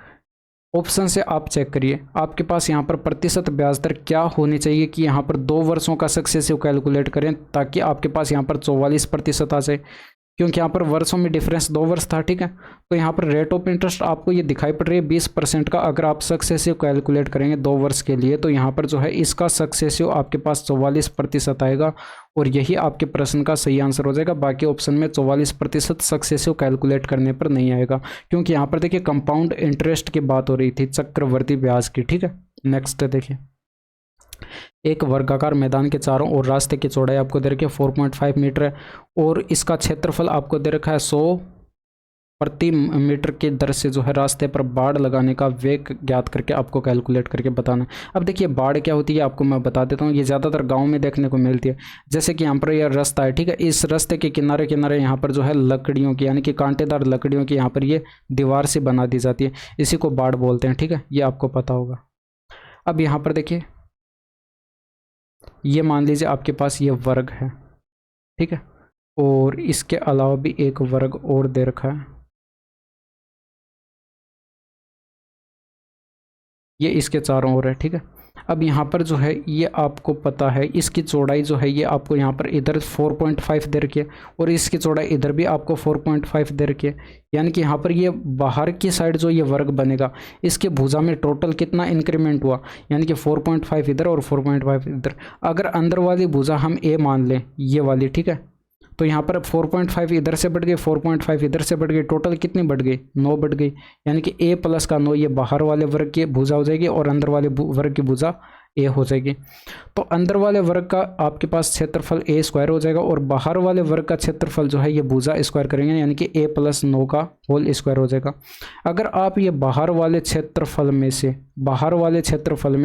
ऑप्शन से आप चेक करिए आपके पास यहाँ पर प्रतिशत ब्याज दर क्या होनी चाहिए कि यहाँ पर 2 वर्षों का सक्सेसिव कैलकुलेट करें ताकि आपके पास यहाँ पर 44% आ जाए, क्योंकि यहाँ पर वर्षों में डिफरेंस 2 वर्ष था, ठीक है। तो यहाँ पर रेट ऑफ इंटरेस्ट आपको ये दिखाई पड़ रही है 20% का। अगर आप सक्सेसिव कैलकुलेट करेंगे 2 वर्ष के लिए तो यहाँ पर जो है इसका सक्सेसिव आपके पास 44% आएगा, और यही आपके प्रश्न का सही आंसर हो जाएगा। बाकी ऑप्शन में 44% सक्सेसिव कैलकुलेट करने पर नहीं आएगा, क्योंकि यहाँ पर देखिए कंपाउंड इंटरेस्ट की बात हो रही थी, चक्रवर्ती ब्याज की, ठीक है। नेक्स्ट देखिए, एक वर्गाकार मैदान के चारों ओर रास्ते की चौड़ाई आपको दे रखी है 4.5 मीटर है, और इसका क्षेत्रफल आपको दे रखा है 100 प्रति मीटर की दर से जो है रास्ते पर बाड़ लगाने का वेग ज्ञात करके आपको कैलकुलेट करके बताना है। अब देखिए बाड़ क्या होती है आपको मैं बता देता हूँ, ये ज़्यादातर गांव में देखने को मिलती है। जैसे कि यहाँ पर यह रास्ता है, ठीक है, इस रास्ते के किनारे किनारे यहाँ पर जो है लकड़ियों की, यानी कि कांटेदार लकड़ियों की यहाँ पर ये दीवार से बना दी जाती है, इसी को बाड़ बोलते हैं, ठीक है, ये आपको पता होगा। अब यहाँ पर देखिए ये मान लीजिए आपके पास ये वर्ग है, ठीक है, और इसके अलावा भी एक वर्ग और दे रखा है, ये इसके चारों ओर है, ठीक है। अब यहाँ पर जो है ये आपको पता है इसकी चौड़ाई जो है ये आपको यहाँ पर इधर 4.5 दे रखी है, और इसकी चौड़ाई इधर भी आपको 4.5 दे रखी है, यानी कि यहाँ पर ये बाहर की साइड जो ये वर्ग बनेगा इसके भुजा में टोटल कितना इंक्रीमेंट हुआ, यानी कि 4.5 इधर और 4.5 इधर। अगर अंदर वाली भुजा हम ए मान लें ये वाली, ठीक है, तो यहाँ पर 4.5 इधर से बढ़ गई, 4.5 इधर से बढ़ गई, टोटल कितनी बढ़ गई, 9 बढ़ गई, यानी कि a प्लस का 9 ये बाहर वाले वर्ग की भुजा हो जाएगी और अंदर वाले वर्ग की भुजा a हो जाएगी। तो अंदर वाले वर्ग का आपके पास क्षेत्रफल a स्क्वायर हो जाएगा, और बाहर वाले वर्ग का क्षेत्रफल जो है ये भुजा स्क्वायर करेंगे, यानी कि a प्लस 9 का होल स्क्वायर हो जाएगा। अगर आप ये बाहर वाले क्षेत्रफल में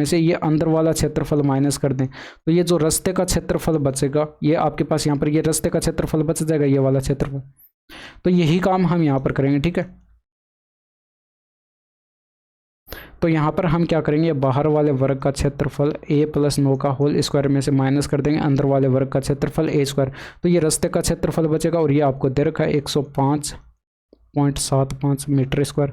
से ये अंदर वाला क्षेत्रफल माइनस कर दें तो ये जो रास्ते का क्षेत्रफल बचेगा ये आपके पास यहाँ पर ये रास्ते का क्षेत्रफल बच जाएगा, ये वाला क्षेत्रफल। तो यही काम हम यहाँ पर करेंगे, ठीक है। तो यहाँ पर हम क्या करेंगे, बाहर वाले वर्ग का क्षेत्रफल a प्लस 9 का होल स्क्वायर में से माइनस कर देंगे अंदर वाले वर्ग का क्षेत्रफल a स्क्वायर, तो ये रास्ते का क्षेत्रफल बचेगा, और ये आपको दे रखा है 105.75 मीटर स्क्वायर।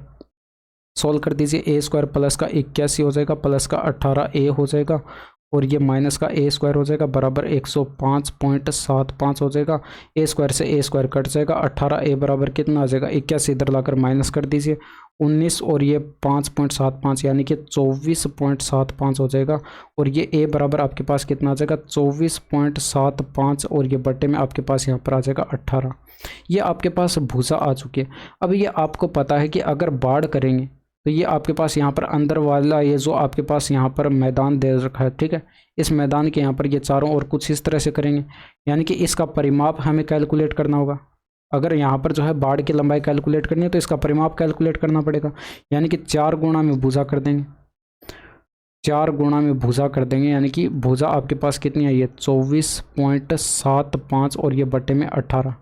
सॉल्व कर दीजिए, a स्क्वायर प्लस का 81 हो जाएगा, प्लस का 18a हो जाएगा, और ये माइनस का a स्क्वायर हो जाएगा बराबर 105.75 हो जाएगा। a स्क्वायर से a स्क्वायर कट जाएगा, 18a बराबर कितना आ जाएगा, 81 इधर लाकर माइनस कर दीजिए, 19 और ये 5.75 यानी कि 24.75 हो जाएगा, और ये a बराबर आपके पास कितना आ जाएगा 24.75, और ये बट्टे में आपके पास यहाँ पर आ जाएगा 18। ये आपके पास भूसा आ चुकी है। अब ये आपको पता है कि अगर बाढ़ करेंगे तो ये आपके पास यहाँ पर अंदर वाला ये जो आपके पास यहाँ पर मैदान दे रखा है, ठीक है, इस मैदान के यहाँ पर ये चारों ओर कुछ इस तरह से करेंगे, यानी कि इसका परिमाप हमें कैलकुलेट करना होगा। अगर यहाँ पर जो है बाढ़ की लंबाई कैलकुलेट करनी है तो इसका परिमाप कैलकुलेट करना पड़ेगा, यानी कि 4 गुणा में भुजा कर देंगे, 4 गुणा में भुजा कर देंगे, यानी कि भुजा आपके पास कितनी आई है 24.75 और ये बटे में 18।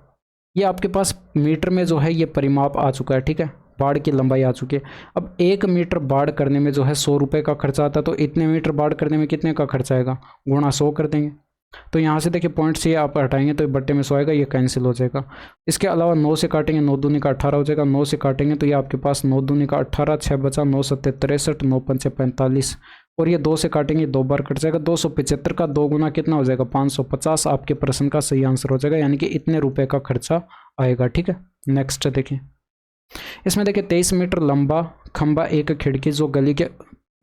ये आपके पास मीटर में जो है ये परिमाप आ चुका है, ठीक है, बाड़ की लंबाई आ चुकी है। अब 1 मीटर बाड़ करने में जो है 100 रुपये का खर्चा आता है, तो इतने मीटर बाड़ करने में कितने का खर्चा आएगा, गुणा 100 कर देंगे। तो यहाँ से देखिए पॉइंट से आप हटाएंगे तो बट्टे में 100 आएगा, ये कैंसिल हो जाएगा। इसके अलावा 9 से काटेंगे, 9 दूनी का 18 हो जाएगा, 9 से काटेंगे तो ये आपके पास 9 दूनी का 18, 6 बचा, 9 सत्ते 63, 9 पंचे 45 और ये 2 से काटेंगे 2 बार कट जाएगा। 275 का 2 गुना कितना हो जाएगा 550। आपके प्रश्न का सही आंसर हो जाएगा, यानी कि इतने रुपए का खर्चा आएगा, ठीक है। नेक्स्ट देखिए, इसमें देखिए 23 मीटर लंबा खंबा एक खिड़की जो गली के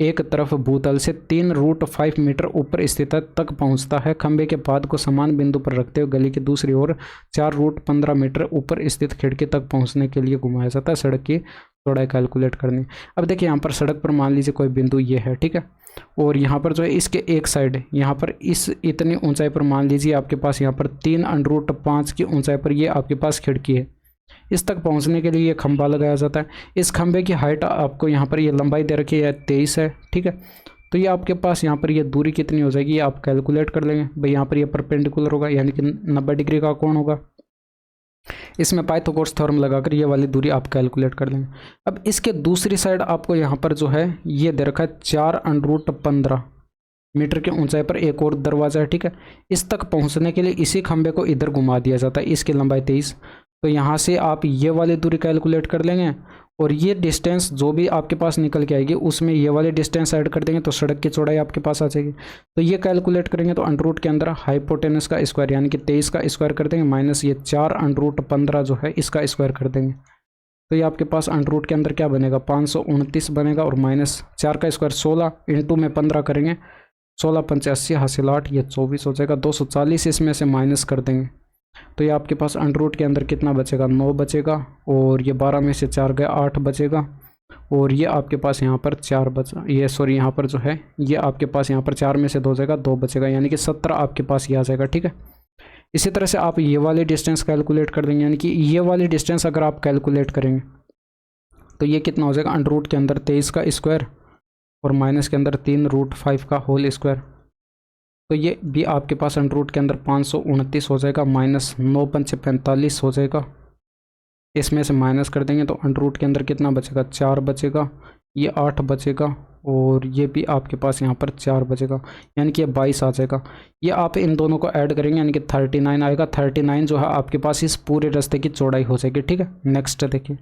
एक तरफ भूतल से 3√5 मीटर ऊपर स्थित तक पहुंचता है, खंबे के पाद को समान बिंदु पर रखते हुए गली की दूसरी ओर 4√15 मीटर ऊपर स्थित खिड़की तक पहुंचने के लिए घुमाया जाता है। सड़क की चौड़ाई कैलकुलेट करनी। अब देखिए यहाँ पर सड़क पर मान लीजिए कोई बिंदु ये है, ठीक है, और यहाँ पर जो है इसके एक साइड यहाँ पर इस इतनी ऊंचाई पर मान लीजिए आपके पास यहाँ पर 3√5 की ऊंचाई पर ये आपके पास खिड़की है। इस तक पहुंचने के लिए ये खंभा लगाया जाता है। इस खंभे की हाइट आपको यहाँ पर ये लंबाई दे रखी है 23 है, ठीक है। तो ये आपके पास यहाँ पर ये दूरी कितनी हो जाएगी, ये आप कैलकुलेट कर लेंगे भाई। यहाँ पर ये परपेंडिकुलर होगा, यानी कि 90 डिग्री का कोण होगा। इसमें पाइथागोरस थ्योरम लगाकर ये वाली दूरी आप कैलकुलेट कर लेंगे। अब इसके दूसरी साइड आपको यहाँ पर जो है ये दे रखा है 4√15 मीटर की ऊंचाई पर एक और दरवाजा है, ठीक है। इस तक पहुंचने के लिए इसी खंबे को इधर घुमा दिया जाता है। इसकी लंबाई 23, तो यहाँ से आप ये वाली दूरी कैलकुलेट कर लेंगे और ये डिस्टेंस जो भी आपके पास निकल के आएगी उसमें ये वाली डिस्टेंस ऐड कर देंगे तो सड़क की चौड़ाई आपके पास आ जाएगी। तो ये कैलकुलेट करेंगे तो अंडर के अंदर हाइपोटेनस का स्क्वायर यानी कि 23 का स्क्वायर कर देंगे माइनस ये 4√15 जो है इसका स्क्वायर कर देंगे। तो ये आपके पास अंडर के अंदर क्या बनेगा 529 बनेगा और माइनस 4 का स्क्वायर 16 इंटू में 15 करेंगे, 16 पंचे 80 हासिल 8, ये 24 हो जाएगा। 240 इसमें से माइनस कर देंगे तो ये आपके पास अंडर के अंदर कितना बचेगा 9 बचेगा और ये 12 में से 4 गए 8 बचेगा और ये आपके पास यहाँ पर 4 बचा, ये सॉरी यहाँ पर जो है ये आपके पास यहाँ पर 4 में से 2 जाएगा 2 बचेगा, यानी कि 17 आपके पास ये आ जाएगा, ठीक है। इसी तरह से आप ये वाली डिस्टेंस कैलकुलेट कर देंगे, यानी कि ये वाली डिस्टेंस अगर आप कैलकुलेट करेंगे तो ये कितना हो जाएगा अंडर के अंदर 23 का स्क्वायर और माइनस के अंदर 3√5 का होल स्क्वायर। तो ये भी आपके पास अंडर के अंदर 529 हो जाएगा माइनस 9 पंचे 45 हो जाएगा। इसमें से माइनस कर देंगे तो अंडर के अंदर कितना बचेगा 4 बचेगा, ये 8 बचेगा और ये भी आपके पास यहाँ पर 4 बचेगा, यानी कि ये 22 आ जाएगा। ये आप इन दोनों को ऐड करेंगे यानी कि 39 आएगा। 39 जो है आपके पास इस पूरे रास्ते की चौड़ाई हो जाएगी, ठीक है। नेक्स्ट देखिए,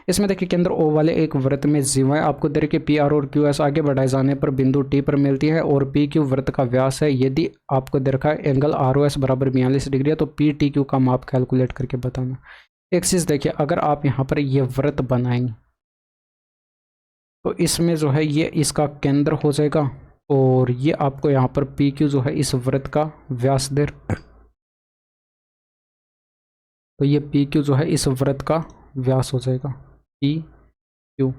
इसमें देखिए केंद्र ओ वाले एक वृत्त में जीवाएं आपको दे रखी पी आर और क्यू एस आगे बढ़ाए जाने पर बिंदु टी पर मिलती है और पी क्यू वृत्त का व्यास है। यदि आपको दे रखा है एंगल आर ओ एस बराबर 42 डिग्री है तो पी टी क्यू का माप कैलकुलेट करके बताना। एक चीज़ देखिए, अगर आप यहाँ पर ये वृत्त बनाएंगे तो इसमें जो है ये इसका केंद्र हो जाएगा और ये आपको यहाँ पर पी क्यू जो है इस वृत्त का व्यास दे, तो ये पी क्यू जो है इस वृत्त का व्यास हो जाएगा पी क्यू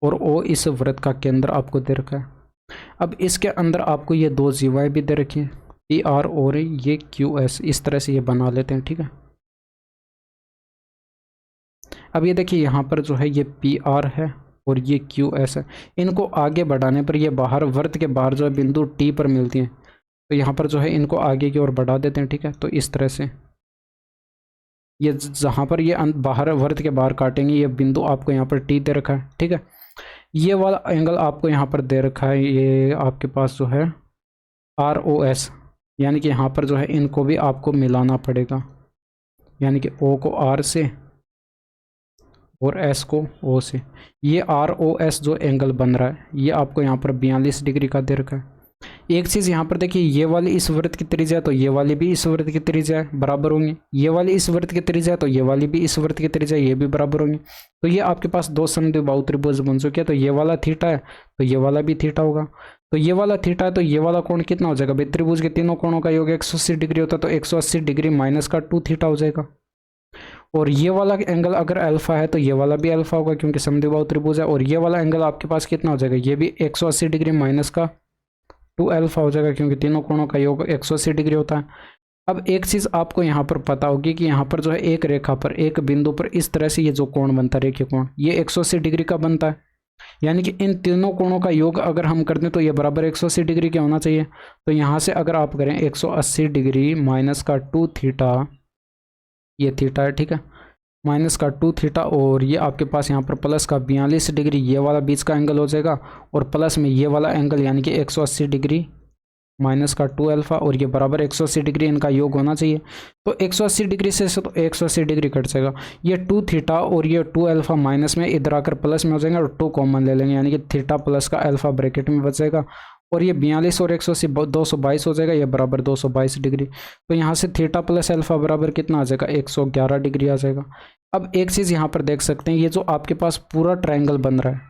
और ओ इस वृत्त का केंद्र आपको दे रखा है। अब इसके अंदर आपको ये दो जीवाएं भी दे रखी हैं पी आर और ये क्यू एस, इस तरह से ये बना लेते हैं, ठीक है। अब ये देखिए यहाँ पर जो है ये पी आर है और ये क्यू एस है। इनको आगे बढ़ाने पर ये बाहर वृत्त के बाहर जो है बिंदु टी पर मिलती हैं, तो यहाँ पर जो है इनको आगे की ओर बढ़ा देते हैं, ठीक है। तो इस तरह से ये जहाँ पर ये बाहर वृत्त के बाहर काटेंगे ये बिंदु आपको यहाँ पर टी दे रखा है, ठीक है। ये वाला एंगल आपको यहाँ पर दे रखा है, ये आपके पास जो है आर ओ एस, यानी कि यहाँ पर जो है इनको भी आपको मिलाना पड़ेगा, यानी कि ओ को आर से और एस को ओ से। ये आर ओ एस जो एंगल बन रहा है ये आपको यहाँ पर 42 डिग्री का दे रखा है। एक चीज़ यहाँ पर देखिए, ये वाली इस वृत्त की त्रिज्या तो ये वाली भी इस वृत्त की त्रिज्या बराबर होंगी, ये वाली इस वृत्त की त्रिज्या तो ये वाली भी इस वृत्त की त्रिज्या ये भी बराबर होंगी। तो ये आपके पास दो समद्विबाहु त्रिभुज बन चुके हैं। तो ये वाला थीटा है तो ये वाला भी थीटा होगा, तो ये वाला थीटा है तो ये वाला कोण कितना हो जाएगा भाई, त्रिभुज के तीनों कोणों का योग 180 डिग्री होता है तो 180 डिग्री माइनस का 2 थीटा हो जाएगा। और ये वाला एंगल अगर अल्फा है तो ये वाला भी अल्फा होगा क्योंकि समद्विबाहु त्रिभुज है। और ये वाला एंगल आपके पास कितना हो जाएगा, ये भी 180 डिग्री माइनस का 2 अल्फा हो जाएगा क्योंकि तीनों कोणों का योग 180 डिग्री होता है। अब एक चीज़ आपको यहाँ पर पता होगी कि यहाँ पर जो है एक रेखा पर एक बिंदु पर इस तरह से ये जो कोण बनता है रेखीय कोण, ये 180 डिग्री का बनता है, यानी कि इन तीनों कोणों का योग अगर हम कर दें तो ये बराबर 180 डिग्री के होना चाहिए। तो यहाँ से अगर आप करें 180 डिग्री माइनस का 2 थीटा, ये थीटा है, ठीक है, माइनस का 2 थीटा, और ये आपके पास यहाँ पर प्लस का 42 डिग्री, ये वाला बीच का एंगल हो जाएगा, और प्लस में ये वाला एंगल यानी कि 180 डिग्री माइनस का 2 अल्फा, और ये बराबर 180 डिग्री इनका योग होना चाहिए। तो 180 डिग्री से तो 180 डिग्री कट जाएगा, ये 2 थीटा और ये 2 अल्फा माइनस में इधर आकर प्लस में हो जाएंगे, और 2 कॉमन ले लेंगे, यानी कि थीटा प्लस का अल्फा ब्रैकेट में बच जाएगा, और ये 42 और 180 222 हो जाएगा, ये बराबर 222 डिग्री। तो यहाँ से थीटा प्लस अल्फा बराबर कितना आ जाएगा, 111 डिग्री आ जाएगा। अब एक चीज़ यहाँ पर देख सकते हैं, ये जो आपके पास पूरा ट्रायंगल बन रहा है,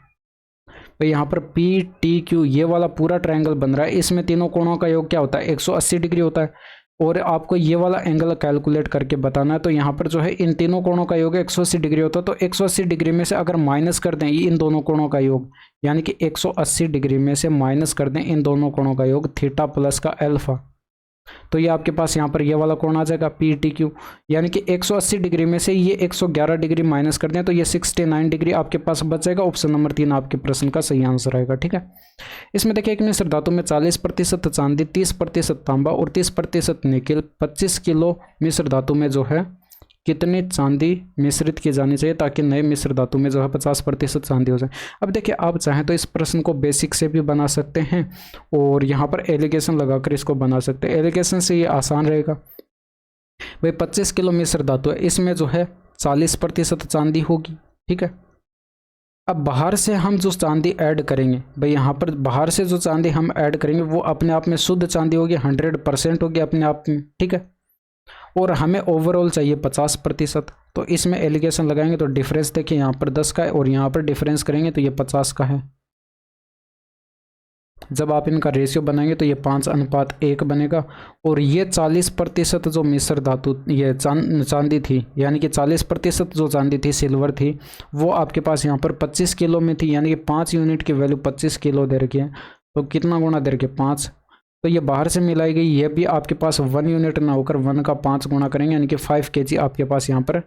तो यहाँ पर पी टी क्यू ये वाला पूरा ट्रायंगल बन रहा है, इसमें तीनों कोणों का योग क्या होता है, 180 डिग्री होता है, और आपको ये वाला एंगल कैलकुलेट करके बताना है। तो यहाँ पर जो है इन तीनों कोणों का योग 180 डिग्री होता है, तो 180 डिग्री में से अगर माइनस कर दें इन दोनों कोणों का योग, यानी कि 180 डिग्री में से माइनस कर दें इन दोनों कोणों का योग थीटा प्लस का अल्फा, तो ये आपके पास यहाँ पर ये वाला कोण आ जाएगा पी टी क्यू, यानी कि 180 डिग्री में से ये 111 डिग्री माइनस कर दें तो ये 69 डिग्री आपके पास बच जाएगा। ऑप्शन नंबर 3 आपके प्रश्न का सही आंसर आएगा, ठीक है। इसमें देखिए एक मिश्र धातु में 40% चांदी, 30% तांबा और 30% निकेल, 25 किलो मिश्र धातु में जो है कितनी चांदी मिश्रित की जानी चाहिए ताकि नए मिश्र धातु में जो है 50% चांदी हो जाए। अब देखिए आप चाहें तो इस प्रश्न को बेसिक से भी बना सकते हैं और यहाँ पर एलिगेशन लगाकर इसको बना सकते हैं। एलिगेशन से ये आसान रहेगा। भाई 25 किलो मिश्र धातु है, इसमें जो है 40% चांदी होगी, ठीक है। अब बाहर से हम जो चांदी ऐड करेंगे, भाई यहाँ पर बाहर से जो चांदी हम ऐड करेंगे वो अपने आप में शुद्ध चांदी होगी, 100% होगी अपने आप में, ठीक है। और हमें ओवरऑल चाहिए 50%, तो इसमें एलिगेशन लगाएंगे तो डिफरेंस देखिए यहाँ पर 10 का है और यहाँ पर डिफरेंस करेंगे तो ये 50 का है। जब आप इनका रेशियो बनाएंगे तो ये 5:1 बनेगा। और ये 40% जो मिश्र धातु ये चांदी थी, यानी कि 40% जो चांदी थी सिल्वर थी, वो आपके पास यहाँ पर 25 किलो में थी, यानी कि 5 यूनिट की वैल्यू 25 किलो दे रखी है। तो कितना गुना दे रखे 5, तो ये बाहर से मिलाई गई, ये भी आपके पास 1 यूनिट ना होकर 1 का 5 गुना करेंगे, यानी कि 5 kg आपके पास यहाँ पर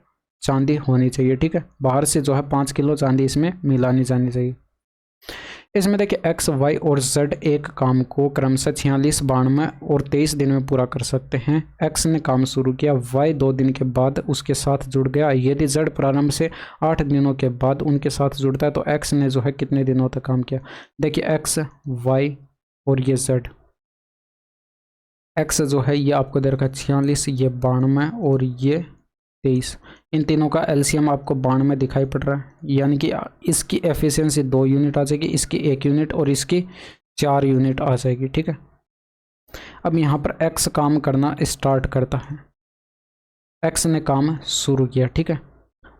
चांदी होनी चाहिए, ठीक है। बाहर से जो है 5 किलो चांदी इसमें मिलानी जानी चाहिए। इसमें देखिए एक्स वाई और जेड एक काम को क्रमशः 46, 92 और 23 दिन में पूरा कर सकते हैं। एक्स ने काम शुरू किया, वाई 2 दिन के बाद उसके साथ जुड़ गया। यदि जेड प्रारंभ से 8 दिनों के बाद उनके साथ जुड़ता है तो एक्स ने जो है कितने दिनों तक काम किया। देखिए एक्स, वाई और ये जेड, एक्स जो है ये आपको दे रखा है 46, ये 92 और ये 23। इन तीनों का एलसीएम आपको 92 दिखाई पड़ रहा है, यानी कि इसकी एफिशिएंसी 2 यूनिट आ जाएगी, इसकी 1 यूनिट और इसकी 4 यूनिट आ जाएगी, ठीक है। अब यहाँ पर एक्स काम करना स्टार्ट करता है, एक्स ने काम शुरू किया, ठीक है।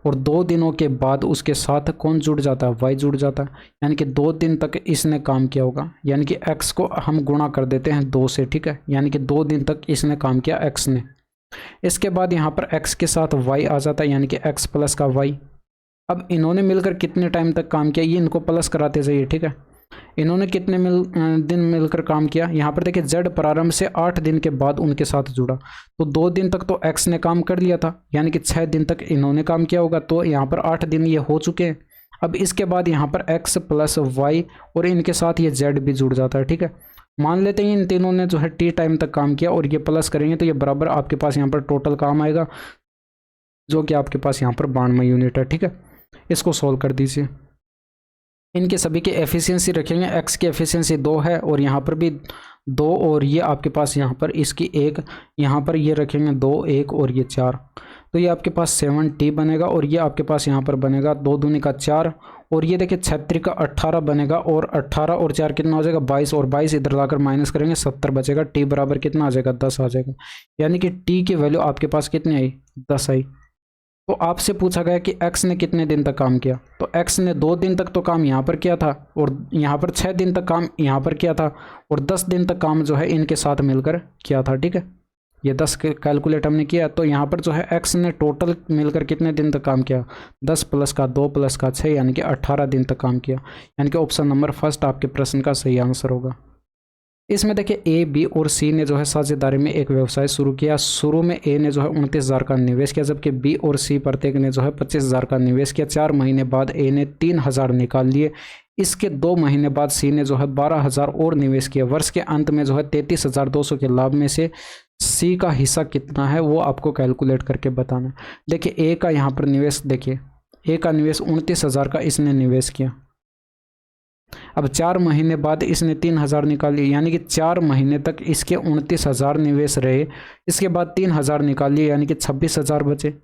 और 2 दिनों के बाद उसके साथ कौन जुड़ जाता है, वाई जुड़ जाता है, यानी कि 2 दिन तक इसने काम किया होगा, यानी कि एक्स को हम गुणा कर देते हैं 2 से, ठीक है। यानी कि 2 दिन तक इसने काम किया एक्स ने। इसके बाद यहाँ पर एक्स के साथ वाई आ जाता है, यानी कि एक्स प्लस का वाई। अब इन्होंने मिलकर कितने टाइम तक काम किया, ये इनको प्लस कराते जाइए, ठीक है। इन्होंने कितने दिन मिलकर काम किया, यहाँ पर देखिए जेड प्रारंभ से 8 दिन के बाद उनके साथ जुड़ा, तो 2 दिन तक तो एक्स ने काम कर लिया था, यानी कि 6 दिन तक इन्होंने काम किया होगा, तो यहाँ पर 8 दिन ये हो चुके हैं। अब इसके बाद यहाँ पर एक्स प्लस वाई और इनके साथ ये जेड भी जुड़ जाता है, ठीक है। मान लेते हैं इन तीनों ने जो है टी टाइम तक काम किया और ये प्लस करेंगे तो ये बराबर आपके पास यहाँ पर टोटल काम आएगा, जो कि आपके पास यहाँ पर 92 यूनिट है, ठीक है। इसको सॉल्व कर दीजिए। इनके सभी की एफिशिएंसी रखेंगे, एक्स की एफिशिएंसी 2 है और यहाँ पर भी 2, और ये आपके पास यहाँ पर इसकी 1, यहाँ पर ये रखेंगे 2, 1 और ये 4, तो ये आपके पास 7t बनेगा। और ये आपके पास यहाँ पर बनेगा 2 दूनी का 4, और ये देखिए 36 का 18 बनेगा, और 18 और 4 कितना हो जाएगा 22, और 22 इधर लाकर माइनस करेंगे 70 बचेगा। टी बराबर कितना आ जाएगा 10 आ जाएगा, यानी कि टी की वैल्यू आपके पास कितनी आई 10 आई। तो आपसे पूछा गया कि एक्स ने कितने दिन तक काम किया, तो एक्स ने 2 दिन तक तो काम यहाँ पर किया था, और यहाँ पर 6 दिन तक काम यहाँ पर किया था, और 10 दिन तक काम जो है इनके साथ मिलकर किया था, ठीक है। ये 10 कैलकुलेट हमने किया, तो यहाँ पर जो है एक्स ने टोटल मिलकर कितने दिन तक काम किया, 10 प्लस का 2 प्लस का 6, यानी कि 18 दिन तक काम किया, यानी कि ऑप्शन नंबर फर्स्ट आपके प्रश्न का सही आंसर होगा। इसमें देखिए ए, बी और सी ने जो है साझेदारी में एक व्यवसाय शुरू किया। शुरू में ए ने जो है 29,000 का निवेश किया, जबकि बी और सी प्रत्येक ने जो है 25,000 का निवेश किया। 4 महीने बाद ए ने 3,000 निकाल लिए। इसके 2 महीने बाद सी ने जो है 12,000 और निवेश किया। वर्ष के अंत में जो है 33,200 के लाभ में से सी का हिस्सा कितना है वो आपको कैलकुलेट करके बताना है। देखिए ए का यहाँ पर निवेश, देखिए ए का निवेश 29,000 का इसने निवेश किया। अब 4 महीने बाद इसने 3,000 निकाली, यानी कि 4 महीने तक इसके 29,000 निवेश रहे। इसके बाद 3,000 निकालिए, यानी कि 26,000 बचे।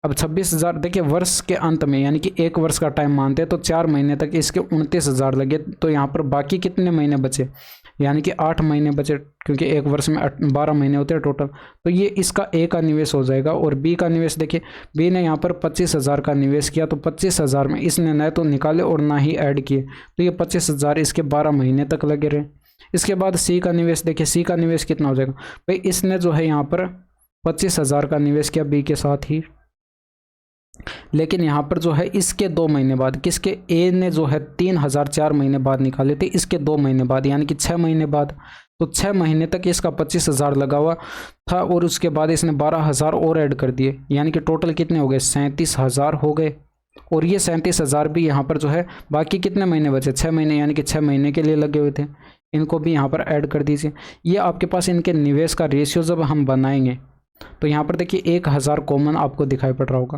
अब 26,000, देखिए वर्ष के अंत में यानी कि 1 वर्ष का टाइम मानते हैं तो 4 महीने तक इसके 29,000 लगे, तो यहाँ पर बाकी कितने महीने बचे, यानी कि 8 महीने बचे, क्योंकि 1 वर्ष में 12 महीने होते हैं टोटल। तो ये इसका ए का निवेश हो जाएगा। और बी का निवेश, देखिए बी ने यहाँ पर 25,000 का निवेश किया, तो 25,000 में इसने न तो निकाले और ना ही ऐड किए, तो ये 25,000 इसके 12 महीने तक लगे रहे। इसके बाद सी का निवेश, देखिए सी का निवेश कितना हो जाएगा भाई, इसने जो है यहाँ पर 25,000 का निवेश किया बी के साथ ही, लेकिन यहाँ पर जो है इसके 2 महीने बाद, किसके, ए ने जो है 3,000 4 महीने बाद निकाले थे, इसके 2 महीने बाद यानी कि 6 महीने बाद। तो 6 महीने तक इसका 25,000 लगा हुआ था और उसके बाद इसने 12,000 और ऐड कर दिए, यानी कि टोटल कितने हो गए, 37,000 हो गए। और ये 37,000 भी यहाँ पर जो है बाकी कितने महीने बचे, 6 महीने, यानी कि 6 महीने के लिए लगे हुए थे, इनको भी यहाँ पर ऐड कर दीजिए। ये आपके पास इनके निवेश का रेशियो जब हम बनाएंगे तो यहाँ पर देखिए 1,000 कॉमन आपको दिखाई पड़ रहा होगा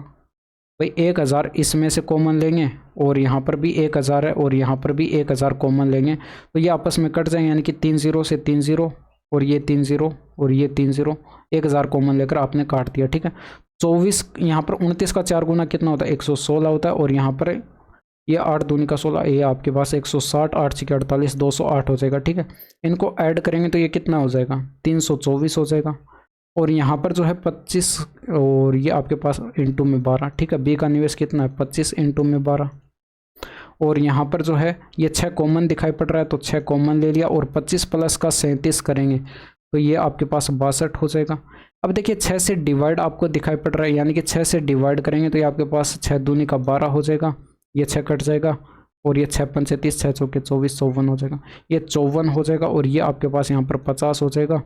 भाई, 1,000 इसमें से कॉमन लेंगे और यहाँ पर भी 1,000 है और यहाँ पर भी 1,000 कॉमन लेंगे, तो ये आपस में कट जाएंगे, यानी कि 3 0 से 3 0 और ये 3 0 और ये 3 0, 1,000 कॉमन लेकर आपने काट दिया। ठीक है, 24 यहाँ पर 29 का 4 गुना कितना होता है, 116 होता है। और यहाँ पर ये 8 दूनी का 16, ये आपके पास 160, 8 6 48, 208 हो जाएगा। ठीक है, इनको ऐड करेंगे तो ये कितना हो जाएगा, 324 हो जाएगा। और यहाँ पर जो है 25 और ये आपके पास इंटू में 12। ठीक है, बी का निवेश कितना है, 25 इंटू में 12। और यहाँ पर जो है ये 6 कॉमन दिखाई पड़ रहा है, तो 6 कॉमन ले लिया और 25 प्लस का 37 करेंगे तो ये आपके पास 62 हो जाएगा। अब देखिए 6 से डिवाइड आपको दिखाई पड़ रहा है, यानी कि 6 से डिवाइड करेंगे तो ये आपके पास 6 दूनी का 12 हो जाएगा, ये 6 कट जाएगा और ये 6 पंचे 30, 6 चौके 24, 54 हो जाएगा, ये 54 हो जाएगा। और ये आपके पास यहाँ पर 50 हो जाएगा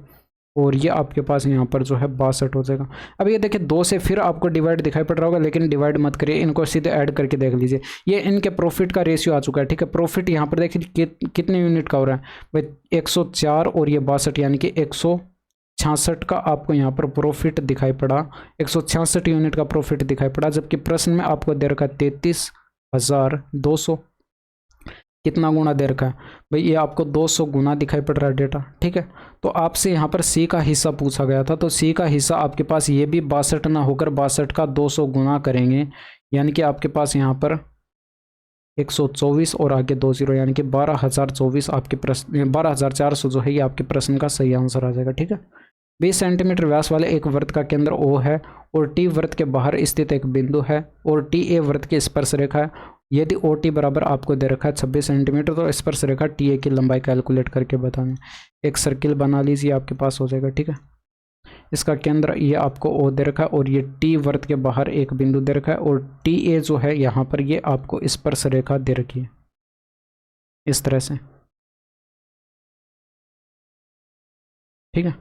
और ये आपके पास यहाँ पर जो है 62 हो जाएगा। अब ये देखिए 2 से फिर आपको डिवाइड दिखाई पड़ रहा होगा, लेकिन डिवाइड मत करिए, इनको सीधे ऐड करके देख लीजिए। ये इनके प्रॉफिट का रेशियो आ चुका है। ठीक है, प्रॉफिट यहाँ पर देखिए कितने यूनिट का हो रहा है भाई, 104 और ये 62, यानी कि 166 का आपको यहाँ पर प्रॉफिट दिखाई पड़ा, 166 यूनिट का प्रॉफिट दिखाई पड़ा। जबकि प्रश्न में आपको दे रखा है 33,200, कितना गुना दे रखा है भाई, ये आपको 200 गुना दिखाई पड़ रहा है डेटा। ठीक है, तो आपसे यहाँ पर सी का हिस्सा पूछा गया था, तो सी का हिस्सा आपके पास ये भी 62 ना होकर 62 का 200 गुना करेंगे, यानी कि आपके पास यहाँ पर 124 और आगे 2 0, यानी कि 12,024 आपके प्रश्न, 12,400 जो है ये आपके प्रश्न का सही आंसर आ जाएगा। ठीक है, 20 सेंटीमीटर व्यास वाले एक वृत्त का केंद्र O है और टी वृत्त के बाहर स्थित एक बिंदु है और टी ए वृत्त की स्पर्श रेखा है। यदि ओ टी बराबर आपको दे रखा है 26 सेंटीमीटर, तो स्पर्श रेखा टी ए की लंबाई कैलकुलेट करके बताना। एक सर्किल बना लीजिए, आपके पास हो जाएगा। ठीक है, इसका केंद्र ये आपको ओ दे रखा है और ये टी वृत्त के बाहर एक बिंदु दे रखा है और टी ए जो है यहाँ पर ये आपको स्पर्श रेखा दे रखी है इस तरह से। ठीक है,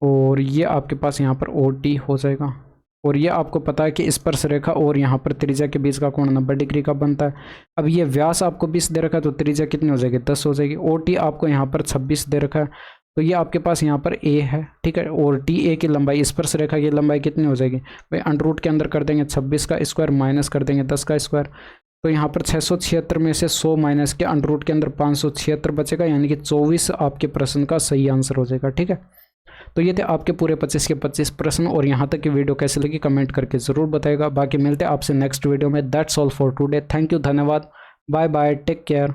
और ये आपके पास यहाँ पर ओ टी हो जाएगा और ये आपको पता है कि स्पर्श रेखा और यहाँ पर त्रिज्या के बीच का कोण 90 डिग्री का बनता है। अब ये व्यास आपको 20 दे रखा है, तो त्रिज्या कितनी हो जाएगी, 10 हो जाएगी। ओ टी आपको यहाँ पर 26 दे रखा है, तो ये आपके पास यहाँ पर ए है। ठीक है, और टी ए की लंबाई, स्पर्श रेखा की लंबाई कितनी हो जाएगी भाई, अंडर के अंदर कर देंगे 26 का स्क्वायर माइनस कर देंगे 10 का स्क्वायर, तो यहाँ पर 676 में से 100 माइनस के अंडर के अंदर 576 बचेगा, यानी कि 24 आपके प्रश्न का सही आंसर हो जाएगा। ठीक है, तो ये थे आपके पूरे 25 के 25 प्रश्न और यहाँ तक की वीडियो कैसी लगी कमेंट करके ज़रूर बताएगा। बाकी मिलते हैं आपसे नेक्स्ट वीडियो में। That's all for today. Thank you, धन्यवाद, बाय बाय, टेक केयर।